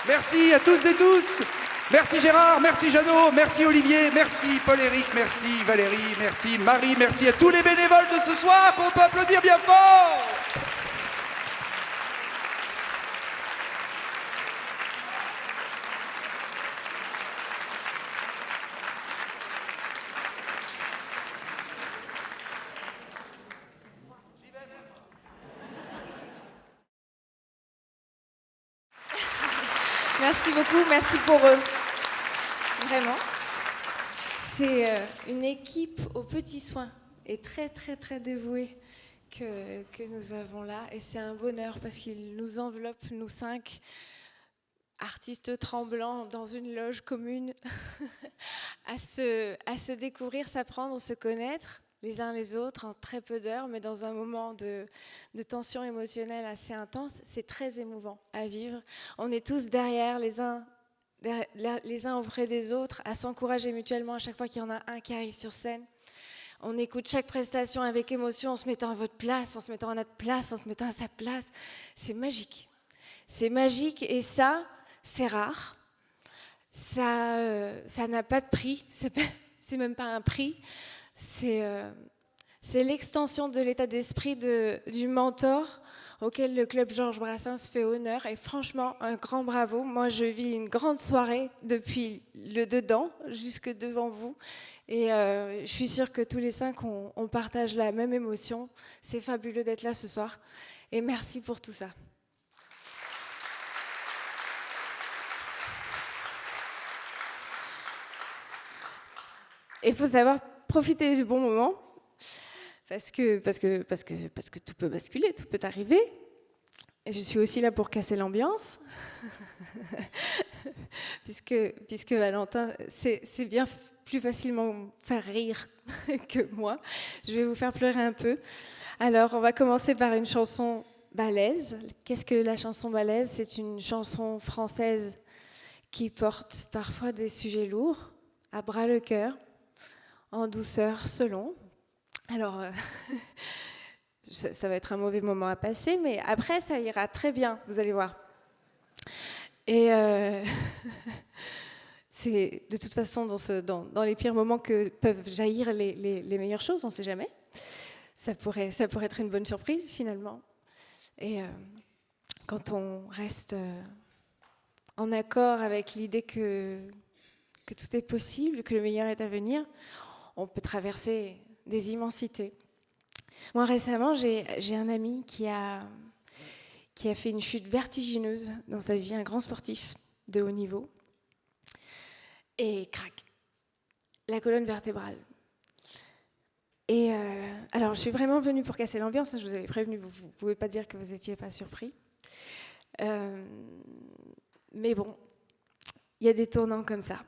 [SPEAKER 8] Merci à toutes et tous. Merci Gérard, merci Jeannot, merci Olivier, merci Paul-Éric, merci Valérie, merci Marie, merci à tous les bénévoles de ce soir qu'on peut applaudir bien fort.
[SPEAKER 9] Merci beaucoup, merci pour eux. Vraiment. C'est une équipe aux petits soins et très très très dévouée que nous avons là. Et c'est un bonheur parce qu'ils nous enveloppent, nous 5 artistes tremblants dans une loge commune, à se découvrir, s'apprendre, se connaître les uns les autres en très peu d'heures, mais dans un moment de tension émotionnelle assez intense. C'est très émouvant à vivre. On est tous derrière les uns auprès des autres, à s'encourager mutuellement à chaque fois qu'il y en a un qui arrive sur scène. On écoute chaque prestation avec émotion, en se mettant à votre place, en se mettant à notre place, en se mettant à sa place. C'est magique. C'est magique et ça, c'est rare. Ça n'a pas de prix. C'est même pas un prix. C'est l'extension de l'état d'esprit du mentor auquel le club Georges Brassens fait honneur. Et franchement, un grand bravo. Moi, je vis une grande soirée depuis le dedans jusque devant vous. Et je suis sûre que tous les 5, on partage la même émotion. C'est fabuleux d'être là ce soir. Et merci pour tout ça. Il faut savoir profiter du bon moment. parce que tout peut basculer, tout peut arriver. Et je suis aussi là pour casser l'ambiance, puisque Valentin, c'est bien plus facilement faire rire que moi. Je vais vous faire pleurer un peu. Alors, on va commencer par une chanson balaise. Qu'est-ce que la chanson balaise? C'est une chanson française qui porte parfois des sujets lourds, à bras le cœur, en douceur, selon. Alors, ça va être un mauvais moment à passer, mais après, ça ira très bien, vous allez voir. Et c'est de toute façon dans les pires moments que peuvent jaillir les meilleures choses, on ne sait jamais. Ça pourrait être une bonne surprise, finalement. Et quand on reste en accord avec l'idée que tout est possible, que le meilleur est à venir, on peut traverser des immensités. Moi, récemment, j'ai un ami qui a fait une chute vertigineuse dans sa vie, un grand sportif de haut niveau, et crac, la colonne vertébrale. Et alors, je suis vraiment venue pour casser l'ambiance, je vous avais prévenu, vous ne pouvez pas dire que vous n'étiez pas surpris. Mais bon, il y a des tournants comme ça.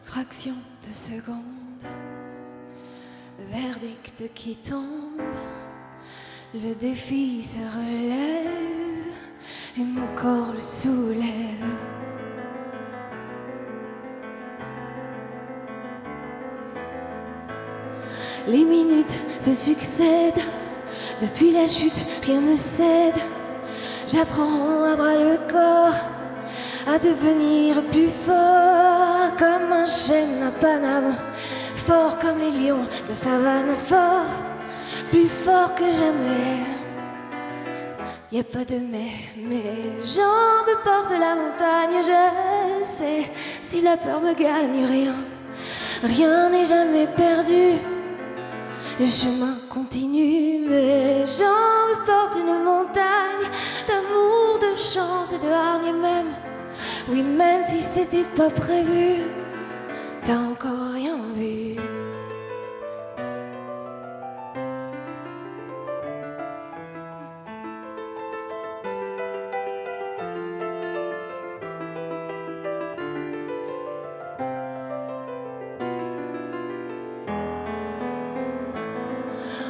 [SPEAKER 5] Fraction de seconde, verdict qui tombe, le défi se relève et mon corps le soulève. Les minutes se succèdent, depuis la chute rien ne cède. J'apprends à bras le corps à devenir plus fort, comme un chêne à Paname, fort comme les lions de savane, fort, plus fort que jamais. Y a pas de mais, mes jambes portent la montagne, je sais, si la peur me gagne, rien n'est jamais perdu. Le chemin continue, mes jambes portent une montagne d'amour, de chance et de hargne même. Oui, même si c'était pas prévu, t'as encore rien vu.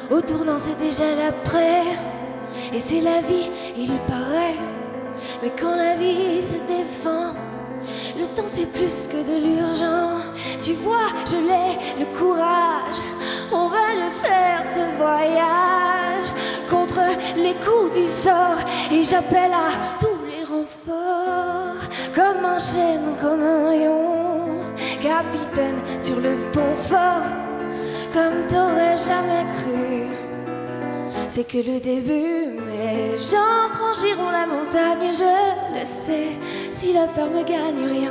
[SPEAKER 5] Au tournant c'est déjà l'après, et c'est la vie, il paraît. Mais quand la vie se défend, le temps c'est plus que de l'urgent. Tu vois, je l'ai, le courage, on va le faire ce voyage contre les coups du sort. Et j'appelle à tous les renforts, comme un chêne, comme un lion, capitaine sur le pont fort, comme t'aurais jamais cru. C'est que le début, mes jambes franchiront la montagne, je le sais. Si la peur me gagne,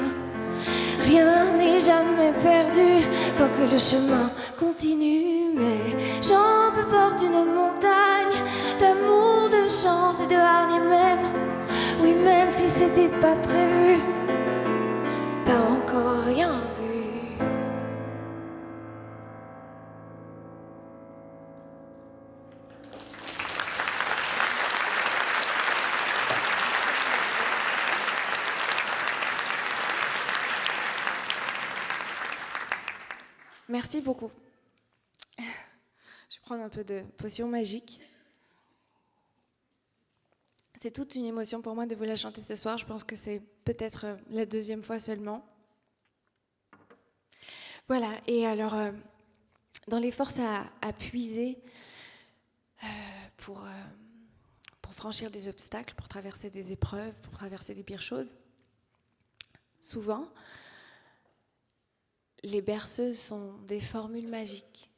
[SPEAKER 5] rien n'est jamais perdu. Tant que le chemin continue, mes jambes portent une montagne d'amour, de chance et de hargne même. Oui, même si c'était pas prévu, t'as encore rien vu.
[SPEAKER 9] Merci beaucoup. Je vais prendre un peu de potion magique. C'est toute une émotion pour moi de vous la chanter ce soir. Je pense que c'est peut-être la deuxième fois seulement. Voilà, et alors, dans les forces à puiser pour franchir des obstacles, pour traverser des épreuves, pour traverser les pires choses, souvent, les berceuses sont des formules magiques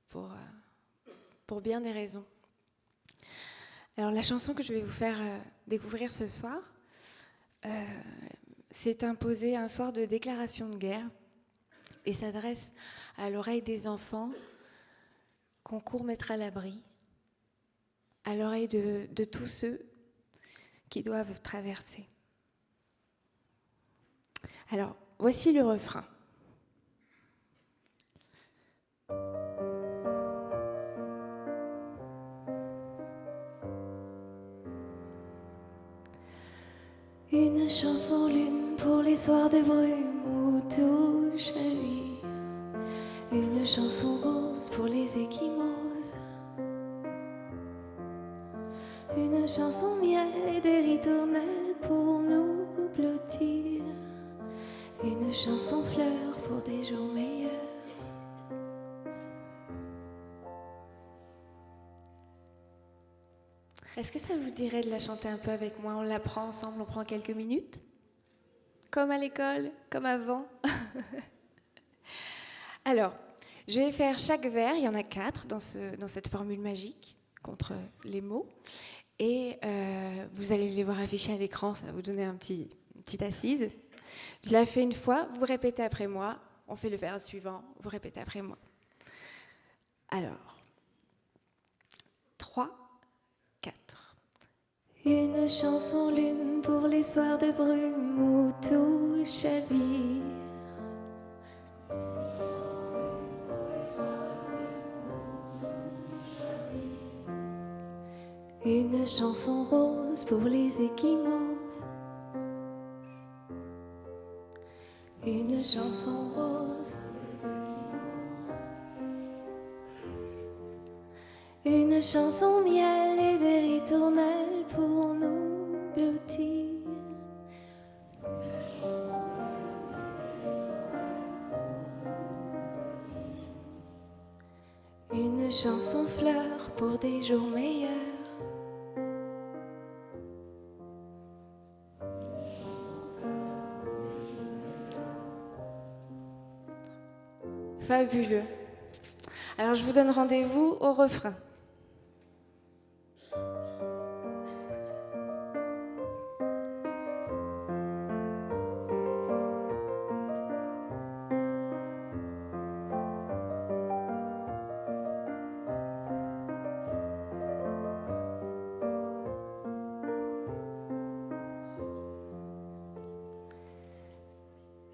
[SPEAKER 9] pour bien des raisons. Alors la chanson que je vais vous faire découvrir ce soir, c'est imposée un soir de déclaration de guerre et s'adresse à l'oreille des enfants qu'on court mettre à l'abri, à l'oreille de tous ceux qui doivent traverser. Alors, voici le refrain.
[SPEAKER 5] Une chanson lune pour les soirs de brume où tout chavire. Une chanson rose pour les échymoses. Une chanson miel et des ritournelles pour nous blottir. Une chanson fleur pour des jours meilleurs.
[SPEAKER 9] Est-ce que ça vous dirait de la chanter un peu avec moi? On l'apprend ensemble, on prend quelques minutes? Comme à l'école, comme avant. Alors, je vais faire chaque vers, il y en a 4 dans cette formule magique contre les mots. Et vous allez les voir affichés à l'écran, ça va vous donner une petite assise. Je la fais une fois, vous répétez après moi. On fait le vers suivant, vous répétez après moi. Alors, 3, 4.
[SPEAKER 5] Une chanson lune pour les soirs de brume où tout chavire. Une chanson rose pour les échymoses. Une chanson rose. Une chanson miel et des ritournelles pour nous blottir. Une chanson fleur pour des jours meilleurs.
[SPEAKER 9] Fabuleux. Alors je vous donne rendez-vous au refrain.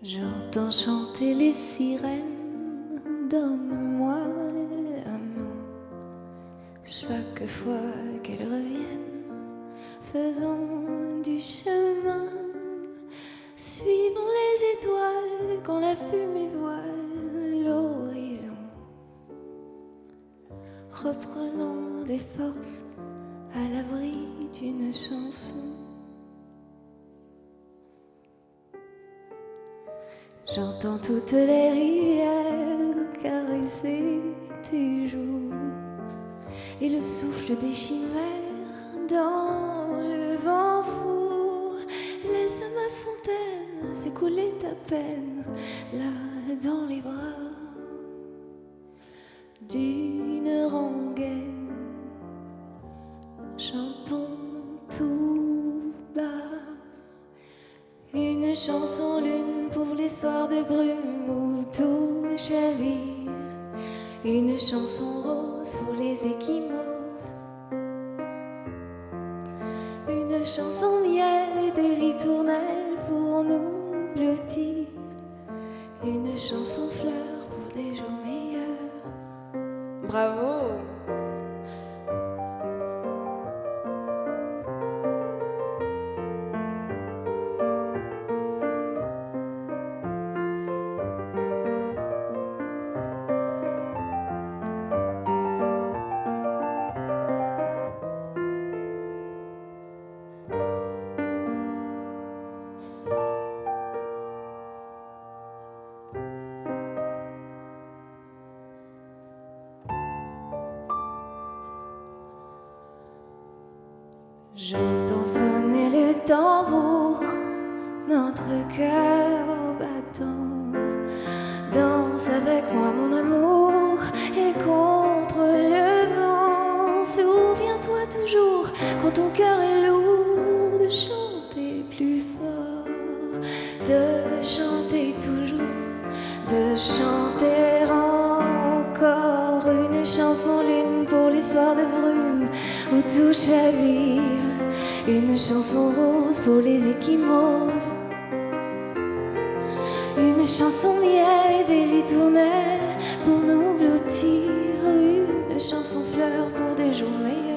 [SPEAKER 5] J'entends chanter les sirènes, donne-moi la main. Chaque fois qu'elles reviennent, faisons du chemin. Suivons les étoiles quand la fumée voile l'horizon. Reprenons des forces à l'abri d'une chanson. J'entends toutes les rivières caresser tes joues et le souffle des chimères dans le vent fou. Laisse ma fontaine s'écouler ta peine là dans les bras d'une rengaine. Chantons tout bas une chanson lune pour les soirs de brume où tout chavire. Une chanson rose pour les échymoses. Une chanson miel et des ritournelles pour nous blottir. Une chanson fleur pour des jours meilleurs.
[SPEAKER 9] Bravo!
[SPEAKER 5] J'entends sonner le tambour, notre cœur battant. Danse avec moi mon amour et contre le vent. Souviens-toi toujours quand ton cœur est lourd de chanter plus fort, de chanter toujours, de chanter encore. Une chanson lune pour les soirs de brume où tout chavire. Une chanson rose pour les échymoses. Une chanson miel et des ritournelles pour nous blottir. Une chanson fleur pour des jours meilleurs.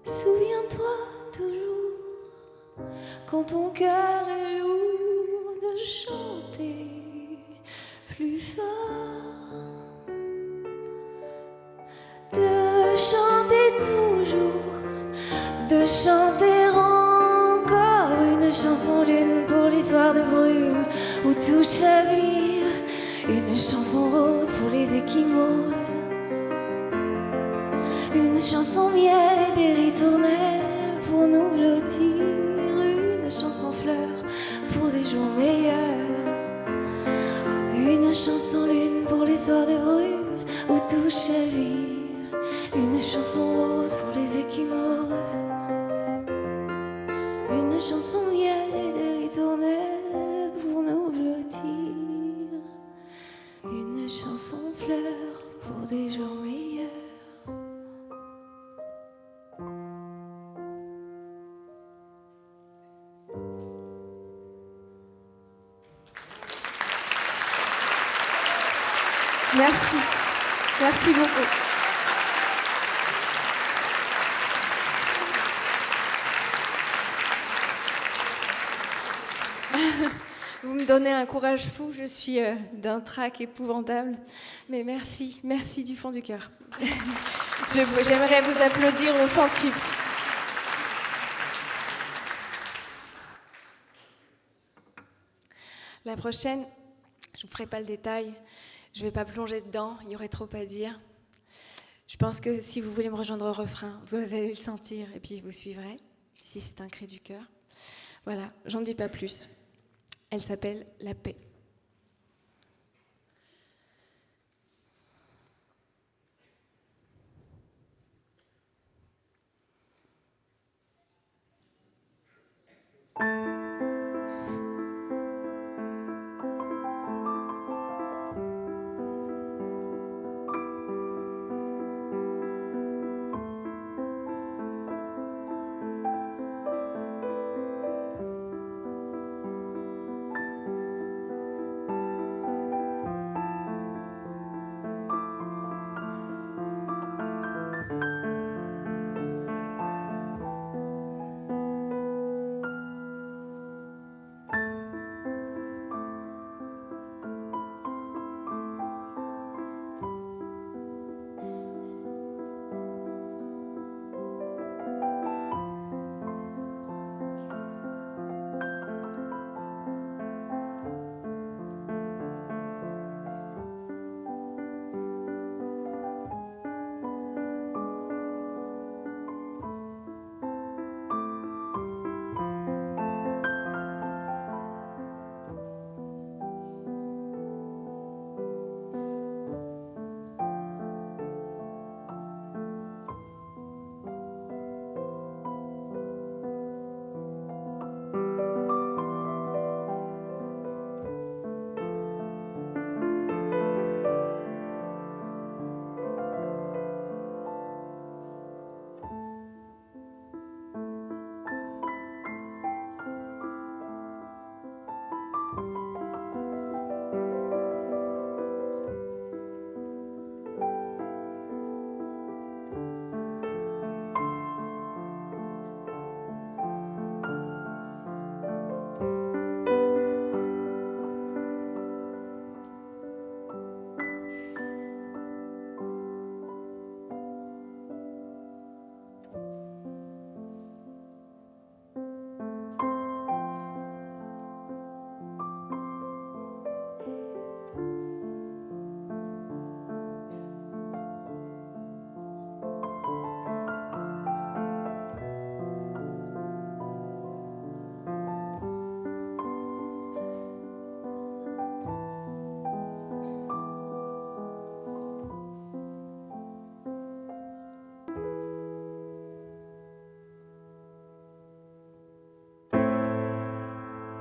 [SPEAKER 5] Souviens-toi toujours, quand ton cœur est lourd, de chanter plus fort, de chanter toujours, de chanter encore une chanson lune pour les soirs de brume où tout chavire, une chanson rose pour les échymoses. Une chanson miel et des ritournelles pour nous blottir. Une chanson fleur pour des jours meilleurs. Une chanson lune pour les soirs de brume où tout chavire. Une chanson rose pour les échymoses. Une chanson miel et des ritournelles pour nous blottir. Une chanson fleur pour des jours meilleurs. Merci. Merci beaucoup. Vous me donnez un courage fou, je suis d'un trac épouvantable. Mais merci, merci du fond du cœur. J'aimerais vous applaudir au centuple. La prochaine, je ne vous ferai pas le détail. Je ne vais pas plonger dedans, il y aurait trop à dire. Je pense que si vous voulez me rejoindre au refrain, vous allez le sentir et puis vous suivrez, si c'est un cri du cœur. Voilà, j'en dis pas plus. Elle s'appelle La Paix.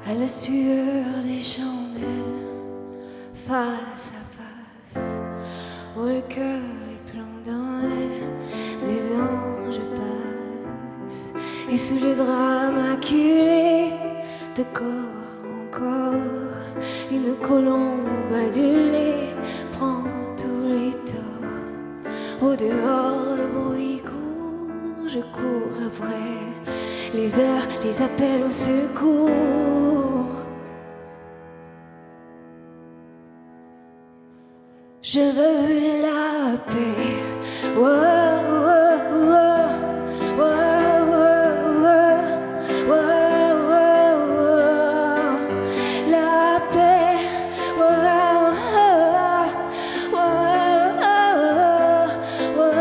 [SPEAKER 5] à la sueur des chandelles, face à face, où le cœur est plein dans l'air, des anges passent, et sous le drap maculé de corps encore, une colombe adulée prend tous les torts. Au dehors le bruit court, je cours après les heures, les appels au secours. Je veux la paix. Oh, oh, oh, oh, oh, oh, oh, oh. La paix. Oh, oh, oh, oh, oh,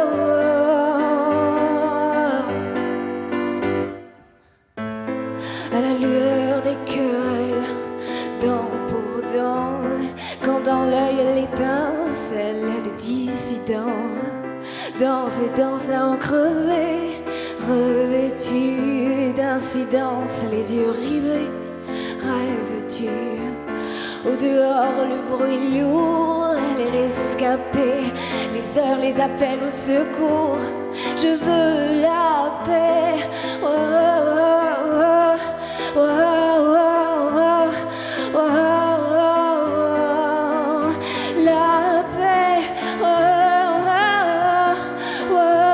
[SPEAKER 5] oh. À la lueur des querelles, dent pour dent, quand dans l'œil l'étincelle des dissidents, danse et danse à en crever, revêtue d'incidence, les yeux rivés, rêves-tu? Au dehors le bruit lourd, les rescapés, les heures, les appels au secours. Je veux la paix. Oh, oh, oh, oh, oh, oh, oh, oh. La paix. Oh, oh, oh, oh, oh,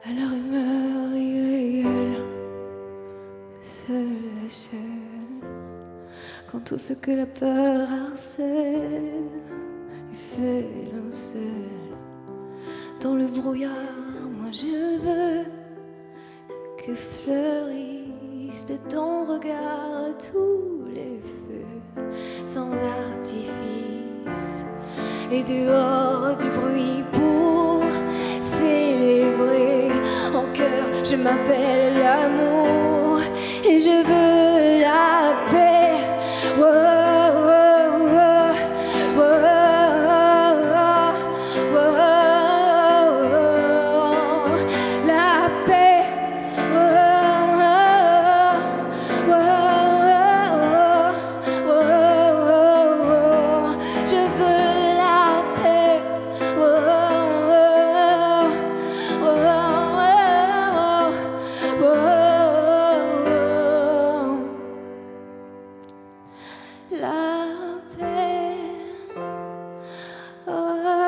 [SPEAKER 5] à la rumeur irréelle, seule, seule, quand tout ce que la peur harcèle est fait linceul. Dans le brouillard, moi je veux que fleurissent de ton regard tous les feux sans artifice, et dehors du bruit pour célébrer en cœur, je m'appelle l'amour et je veux la paix. Oh, oh, oh, oh, oh, oh, oh, la paix. Oh, oh, oh, oh, oh, oh, je veux la paix. Oh, oh, oh, oh, oh, la paix. Oh, oh,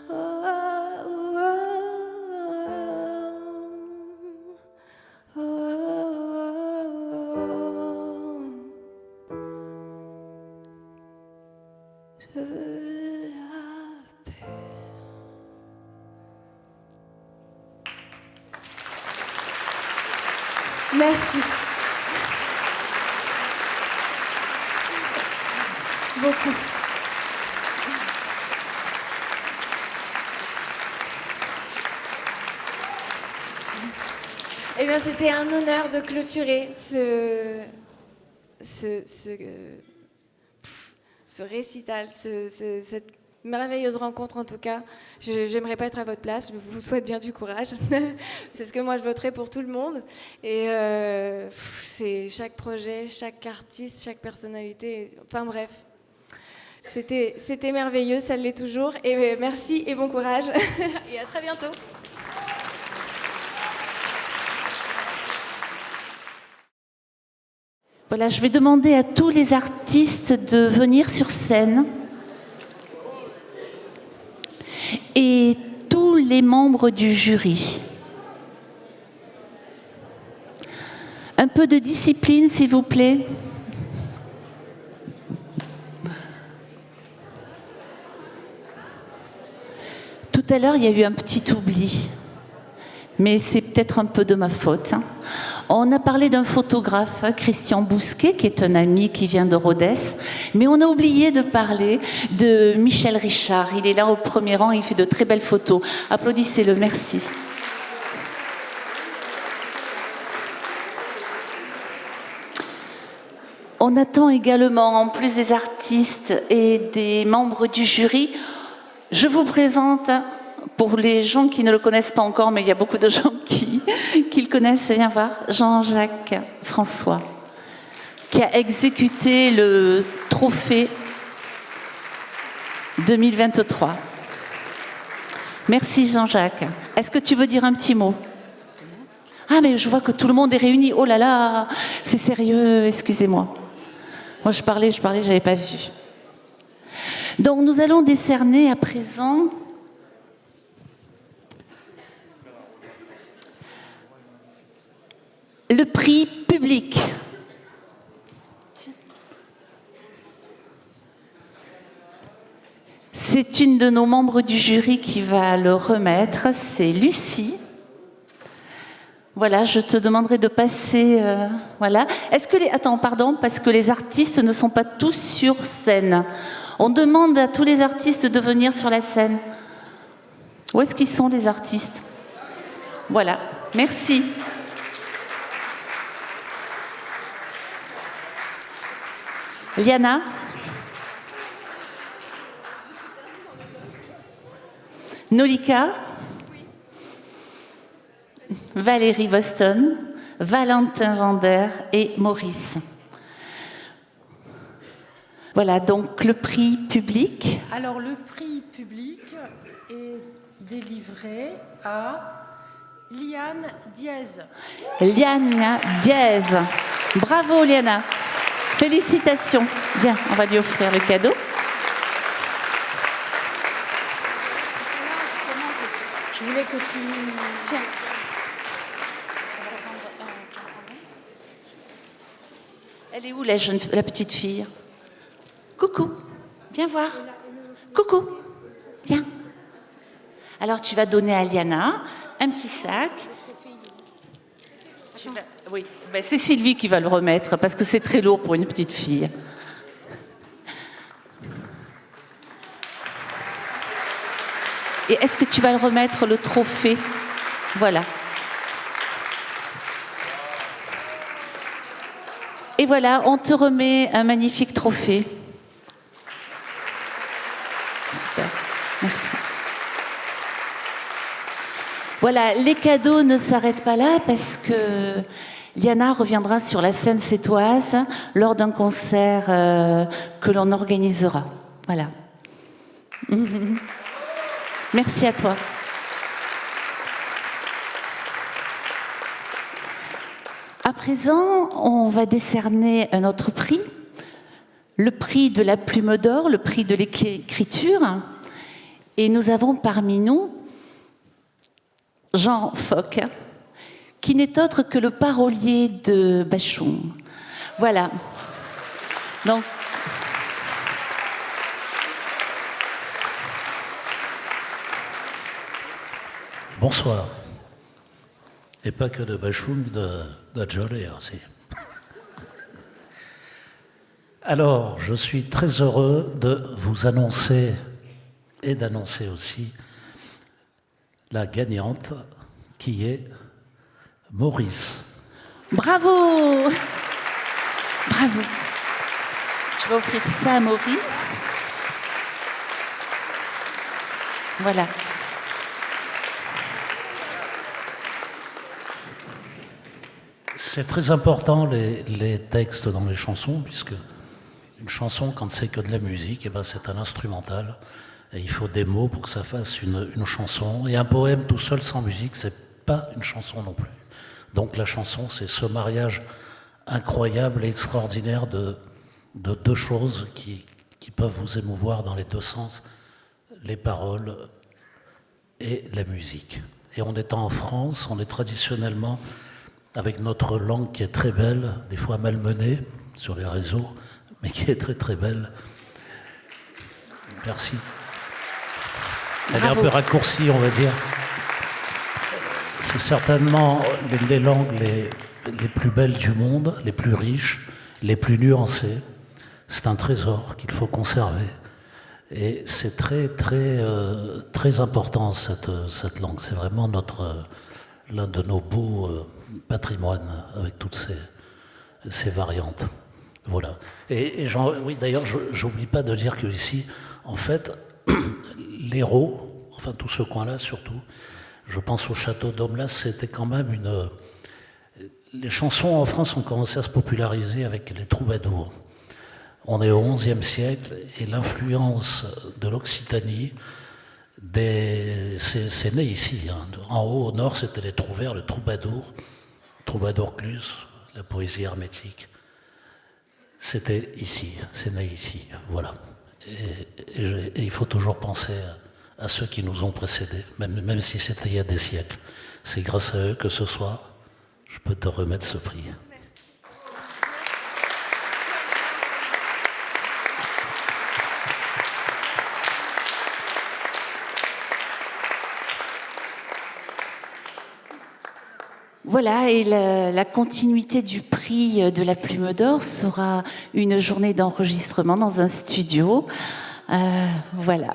[SPEAKER 5] oh, oh, je veux la paix. Merci. Beaucoup. Eh bien, c'était un honneur de clôturer ce récital, cette merveilleuse rencontre en tout cas. J'aimerais pas être à votre place, je vous souhaite bien du courage, parce que moi je voterai pour tout le monde. Et c'est chaque projet, chaque artiste, chaque personnalité, enfin bref. C'était merveilleux, ça l'est toujours. Et merci et bon courage. Et à très bientôt.
[SPEAKER 10] Voilà, je vais demander à tous les artistes de venir sur scène. et tous les membres du jury. Un peu de discipline, s'il vous plaît. Tout à l'heure, il y a eu un petit oubli, mais c'est peut-être un peu de ma faute. On a parlé d'un photographe, Christian Bousquet, qui est un ami qui vient de Rodez, mais on a oublié de parler de Michel Richard. Il est là au premier rang, il fait de très belles photos. Applaudissez-le, merci. On attend également, en plus des artistes et des membres du jury, je vous présente, pour les gens qui ne le connaissent pas encore, mais il y a beaucoup de gens qui le connaissent, viens voir, Jean-Jacques François, qui a exécuté le trophée 2023. Merci Jean-Jacques. Est-ce que tu veux dire un petit mot ? Ah, mais je vois que tout le monde est réuni. Oh là là, c'est sérieux, excusez-moi. Moi, je parlais, je n'avais pas vu. Donc, nous allons décerner à présent le prix public. C'est une de nos membres du jury qui va le remettre, c'est Lucie. Voilà, je te demanderai de passer. Voilà. Est-ce que attends, pardon, parce que les artistes ne sont pas tous sur scène. On demande à tous les artistes de venir sur la scène. Où est-ce qu'ils sont, les artistes ? Voilà, merci. Liana ? Nolika ? Valérie Boston, Valentin Vander et Maurice. Voilà, donc le prix public.
[SPEAKER 11] Alors, le prix public est délivré à Liane Diaz.
[SPEAKER 10] Liane Diaz. Bravo, Liana. Félicitations. Bien, on va lui offrir le cadeau.
[SPEAKER 11] Je voulais que tu... Tiens.
[SPEAKER 10] Elle est où la petite fille ? Coucou, viens voir. Coucou, viens. Alors tu vas donner à Liana un petit sac. Oui, ben, c'est Sylvie qui va le remettre parce que c'est très lourd pour une petite fille. Et est-ce que tu vas le remettre, le trophée ? Voilà. Et voilà, on te remet un magnifique trophée. Super, merci. Voilà, les cadeaux ne s'arrêtent pas là parce que Liana reviendra sur la scène sétoise lors d'un concert que l'on organisera. Voilà. Merci à toi. À présent, on va décerner un autre prix, le prix de la plume d'or, le prix de l'écriture. Et nous avons parmi nous Jean Foch, qui n'est autre que le parolier de Bachoum. Voilà. Donc,
[SPEAKER 12] bonsoir. Et pas que de Bachoum, de Jolie aussi. Alors, je suis très heureux de vous annoncer et d'annoncer aussi la gagnante qui est Maurice.
[SPEAKER 10] Bravo! Bravo. Je vais offrir ça à Maurice. Voilà.
[SPEAKER 12] C'est très important les textes dans les chansons, puisque une chanson, quand c'est que de la musique, eh ben, c'est un instrumental. Et il faut des mots pour que ça fasse une chanson. Et un poème tout seul sans musique, c'est pas une chanson non plus. Donc la chanson, c'est ce mariage incroyable et extraordinaire de deux choses qui peuvent vous émouvoir dans les deux sens. Les paroles et la musique. Et en étant en France, on est traditionnellement, avec notre langue qui est très belle, des fois malmenée sur les réseaux, mais qui est très très belle. Merci. Elle est un peu raccourcie, on va dire. C'est certainement les langues les plus belles du monde, les plus riches, les plus nuancées. C'est un trésor qu'il faut conserver. Et c'est très important, cette langue. C'est vraiment l'un de nos beaux patrimoines, avec toutes ces variantes. Voilà. Et oui, d'ailleurs, j'oublie pas de dire qu'ici, en fait, l'Hérault, enfin tout ce coin-là surtout, je pense au château d'Aumelas, c'était quand même Les chansons en France ont commencé à se populariser avec les troubadours. On est au XIe siècle et l'influence de l'Occitanie, c'est né ici. Hein. En haut, au nord, c'était les trouvères, le troubadour cluse, la poésie hermétique. C'était ici, c'est né ici, voilà. Et il faut toujours penser à ceux qui nous ont précédés, même si c'était il y a des siècles. C'est grâce à eux que ce soir, je peux te remettre ce prix.
[SPEAKER 10] Voilà, et la continuité du prix de la Plume d'Or sera une journée d'enregistrement dans un studio. Voilà,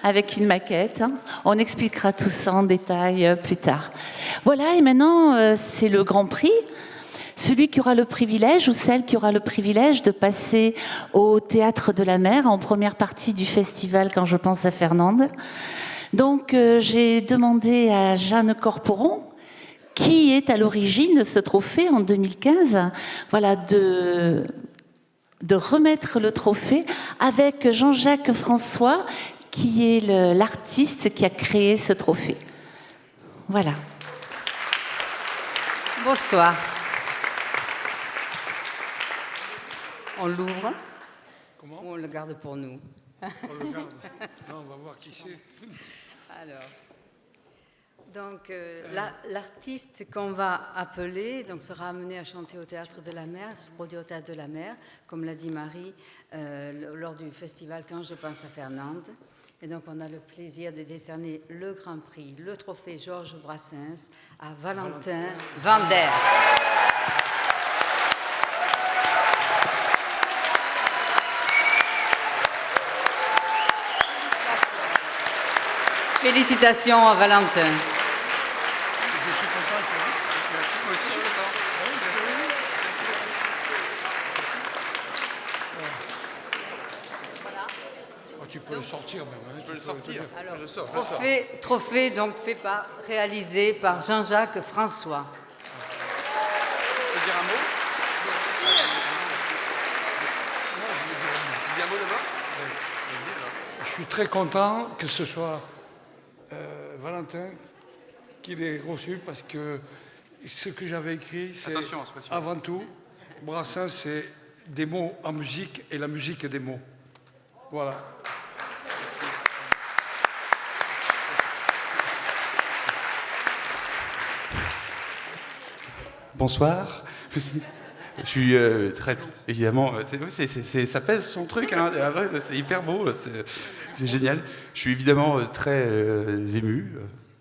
[SPEAKER 10] avec une maquette. On expliquera tout ça en détail plus tard. Voilà, et maintenant, c'est le Grand Prix. Celui qui aura le privilège, ou celle qui aura le privilège de passer au Théâtre de la Mer, en première partie du festival Quand je pense à Fernande. Donc, j'ai demandé à Jeanne Corporon, qui est à l'origine de ce trophée en 2015, voilà, de remettre le trophée avec Jean-Jacques François, qui est l'artiste qui a créé ce trophée. Voilà.
[SPEAKER 13] Bonsoir. On l'ouvre.
[SPEAKER 14] Comment ?
[SPEAKER 13] Ou on le garde pour nous?
[SPEAKER 14] On le garde. Non, on va voir qui c'est.
[SPEAKER 13] Alors. Donc, l'artiste qu'on va appeler sera amené à chanter au Théâtre de la Mer, se produit au Théâtre de la Mer, comme l'a dit Marie, lors du festival Quand je pense à Fernande. Et donc, on a le plaisir de décerner le Grand Prix, le trophée Georges Brassens à Valentin Vander. Félicitations à Valentin.
[SPEAKER 14] Je suis content. Merci, moi aussi je suis content.
[SPEAKER 13] Voilà.
[SPEAKER 14] Oh, tu peux le sortir même. Hein,
[SPEAKER 7] je peux le sortir.
[SPEAKER 13] Alors,
[SPEAKER 7] je sors.
[SPEAKER 13] Trophée donc réalisé par Jean-Jacques François.
[SPEAKER 7] Tu veux dire un mot? Tu dis un mot d'abord?
[SPEAKER 14] Je suis très content que ce soit Valentin qui l'ait reçu parce que ce que j'avais écrit, c'est avant tout, Brassens, c'est des mots en musique et la musique des mots. Voilà.
[SPEAKER 7] Bonsoir. Je suis très... Évidemment, ça pèse son truc, hein, c'est hyper beau, c'est génial. Je suis évidemment très ému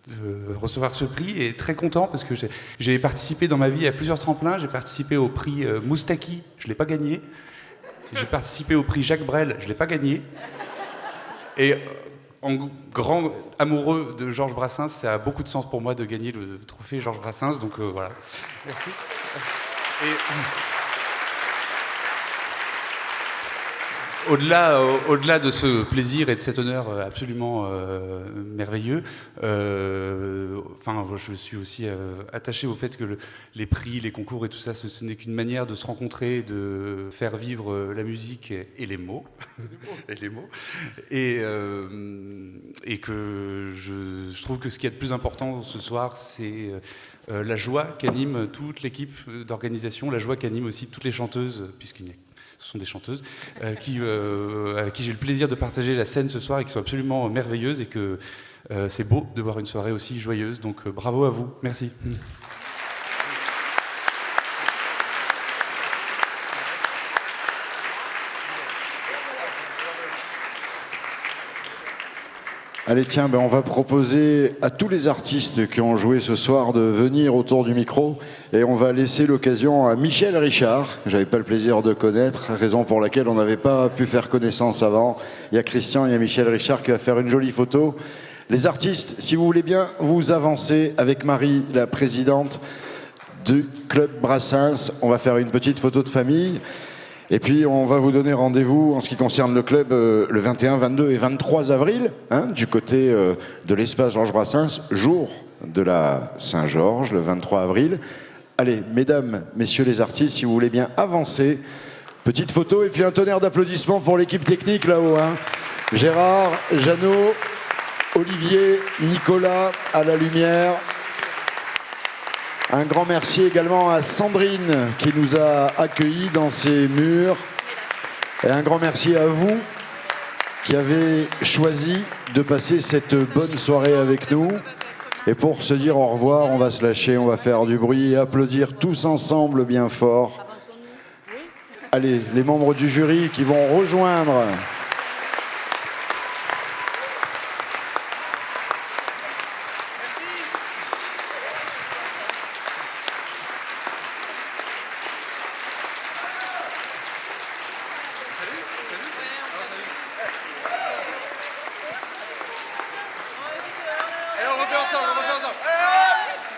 [SPEAKER 7] de recevoir ce prix et très content parce que j'ai participé dans ma vie à plusieurs tremplins. J'ai participé au prix Moustaki, je ne l'ai pas gagné. J'ai participé au prix Jacques Brel, je ne l'ai pas gagné. Et en grand amoureux de Georges Brassens, ça a beaucoup de sens pour moi de gagner le trophée Georges Brassens, donc voilà. Merci. Et au-delà de ce plaisir et de cet honneur absolument merveilleux, je suis aussi attaché au fait que les prix, les concours et tout ça, ce n'est qu'une manière de se rencontrer, de faire vivre la musique et les mots, et que je trouve que ce qui est le plus important ce soir, c'est la joie qu'anime toute l'équipe d'organisation, la joie qu'anime aussi toutes les chanteuses, ce sont des chanteuses, à qui j'ai le plaisir de partager la scène ce soir et qui sont absolument merveilleuses et que C'est beau de voir une soirée aussi joyeuse, donc bravo à vous, merci.
[SPEAKER 15] Allez, tiens, on va proposer à tous les artistes qui ont joué ce soir de venir autour du micro et on va laisser l'occasion à Michel Richard, que j'avais pas le plaisir de connaître, raison pour laquelle on n'avait pas pu faire connaissance avant. Il y a Christian, il y a Michel Richard qui va faire une jolie photo. Les artistes, si vous voulez bien, vous avancez avec Marie, la présidente du Club Brassens. On va faire une petite photo de famille. Et puis, on va vous donner rendez-vous en ce qui concerne le club le 21, 22 et 23 avril, du côté de l'espace Georges Brassens, jour de la Saint-Georges, le 23 avril. Allez, mesdames, messieurs les artistes, si vous voulez bien avancer. Petite photo et puis un tonnerre d'applaudissements pour l'équipe technique là-haut. Gérard, Jeannot, Olivier, Nicolas à la lumière. Un grand merci également à Sandrine qui nous a accueillis dans ses murs. Et un grand merci à vous qui avez choisi de passer cette bonne soirée avec nous. Et pour se dire au revoir, on va se lâcher, on va faire du bruit et applaudir tous ensemble bien fort. Allez, les membres du jury qui vont rejoindre.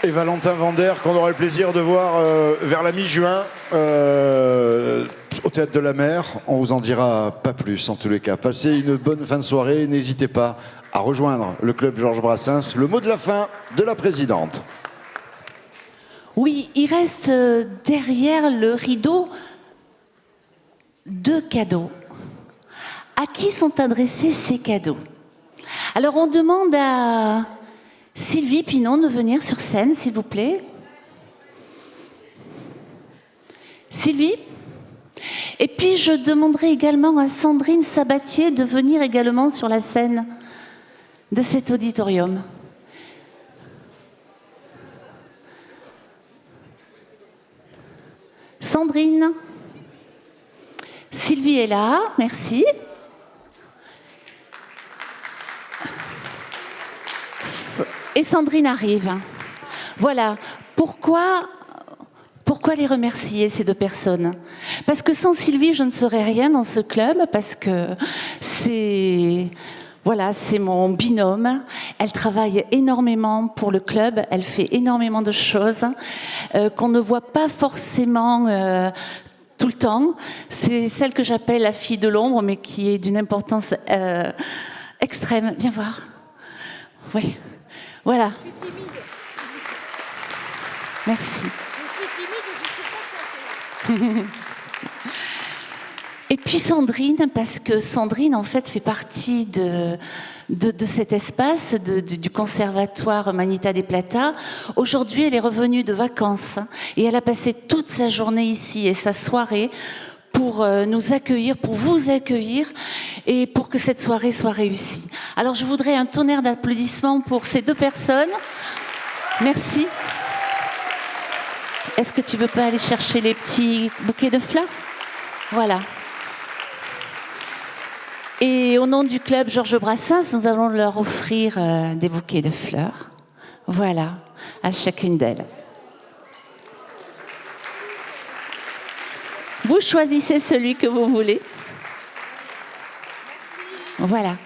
[SPEAKER 15] Et Valentin Vander, qu'on aura le plaisir de voir vers la mi-juin au Théâtre de la Mer. On vous en dira pas plus en tous les cas. Passez une bonne fin de soirée. N'hésitez pas à rejoindre le Club Georges Brassens. Le mot de la fin de la présidente.
[SPEAKER 10] Oui, il reste derrière le rideau 2 cadeaux. À qui sont adressés ces cadeaux? Alors on demande à Sylvie Pinon de venir sur scène, s'il vous plaît. Sylvie. Et puis je demanderai également à Sandrine Sabatier de venir également sur la scène de cet auditorium. Sandrine. Sylvie est là, merci. Et Sandrine arrive. Voilà. Pourquoi les remercier, ces 2 personnes? Parce que sans Sylvie, je ne serais rien dans ce club, parce que c'est mon binôme. Elle travaille énormément pour le club, elle fait énormément de choses qu'on ne voit pas forcément tout le temps. C'est celle que j'appelle la fille de l'ombre, mais qui est d'une importance extrême. Viens voir. Oui. Voilà. Merci. Et puis Sandrine, parce que Sandrine, en fait, fait partie de cet espace du Conservatoire Manita des Plata. Aujourd'hui, elle est revenue de vacances et elle a passé toute sa journée ici et sa soirée pour nous accueillir, pour vous accueillir et pour que cette soirée soit réussie. Alors je voudrais un tonnerre d'applaudissements pour ces 2 personnes. Merci. Est-ce que tu veux pas aller chercher les petits bouquets de fleurs? Voilà. Et au nom du club Georges Brassens, nous allons leur offrir des bouquets de fleurs. Voilà, à chacune d'elles. Vous choisissez celui que vous voulez. Merci. Voilà.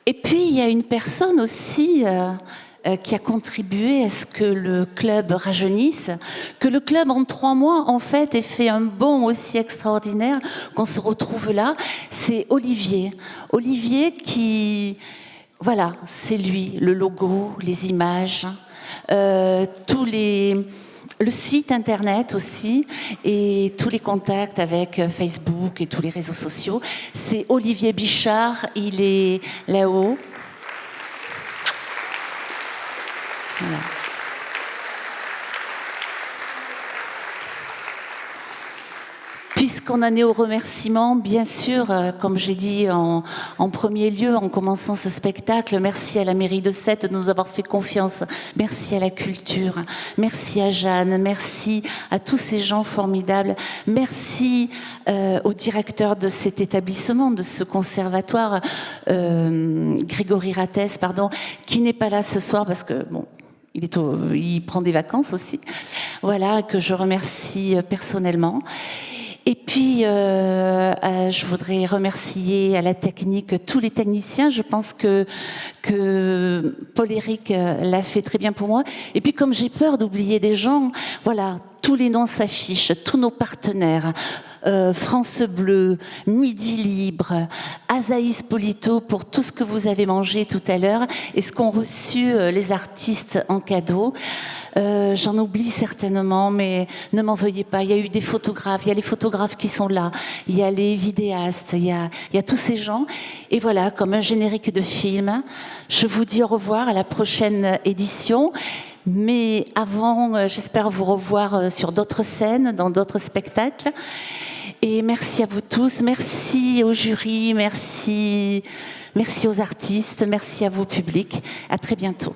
[SPEAKER 10] Et puis, il y a une personne aussi qui a contribué à ce que le club rajeunisse, que le club, en 3 mois, en fait, ait fait un bond aussi extraordinaire qu'on se retrouve là. C'est Olivier. Olivier qui... Voilà, c'est lui, le logo, les images, le site internet aussi et tous les contacts avec Facebook et tous les réseaux sociaux. C'est Olivier Bichard, il est là-haut. Voilà. Puisque Puisqu'on en est au remerciement, bien sûr, comme j'ai dit en premier lieu, en commençant ce spectacle, merci à la mairie de Sète de nous avoir fait confiance. Merci à la culture. Merci à Jeanne. Merci à tous ces gens formidables. Merci au directeur de cet établissement, de ce conservatoire, Grégory Rattès, pardon, qui n'est pas là ce soir parce que, bon, il prend des vacances aussi. Voilà, que je remercie personnellement. Et puis, je voudrais remercier à la technique tous les techniciens. Je pense que Paul-Éric l'a fait très bien pour moi. Et puis, comme j'ai peur d'oublier des gens, voilà, tous les noms s'affichent, tous nos partenaires. France Bleu, Midi Libre, Azaïs Polito pour tout ce que vous avez mangé tout à l'heure et ce qu'ont reçu les artistes en cadeau. J'en oublie certainement, mais ne m'en veuillez pas. Il y a eu des photographes, il y a les photographes qui sont là, il y a les vidéastes, il y a tous ces gens. Et voilà, comme un générique de film, je vous dis au revoir à la prochaine édition. Mais avant, j'espère vous revoir sur d'autres scènes, dans d'autres spectacles. Et merci à vous tous, merci au jury, merci aux artistes, merci à vos publics. À très bientôt.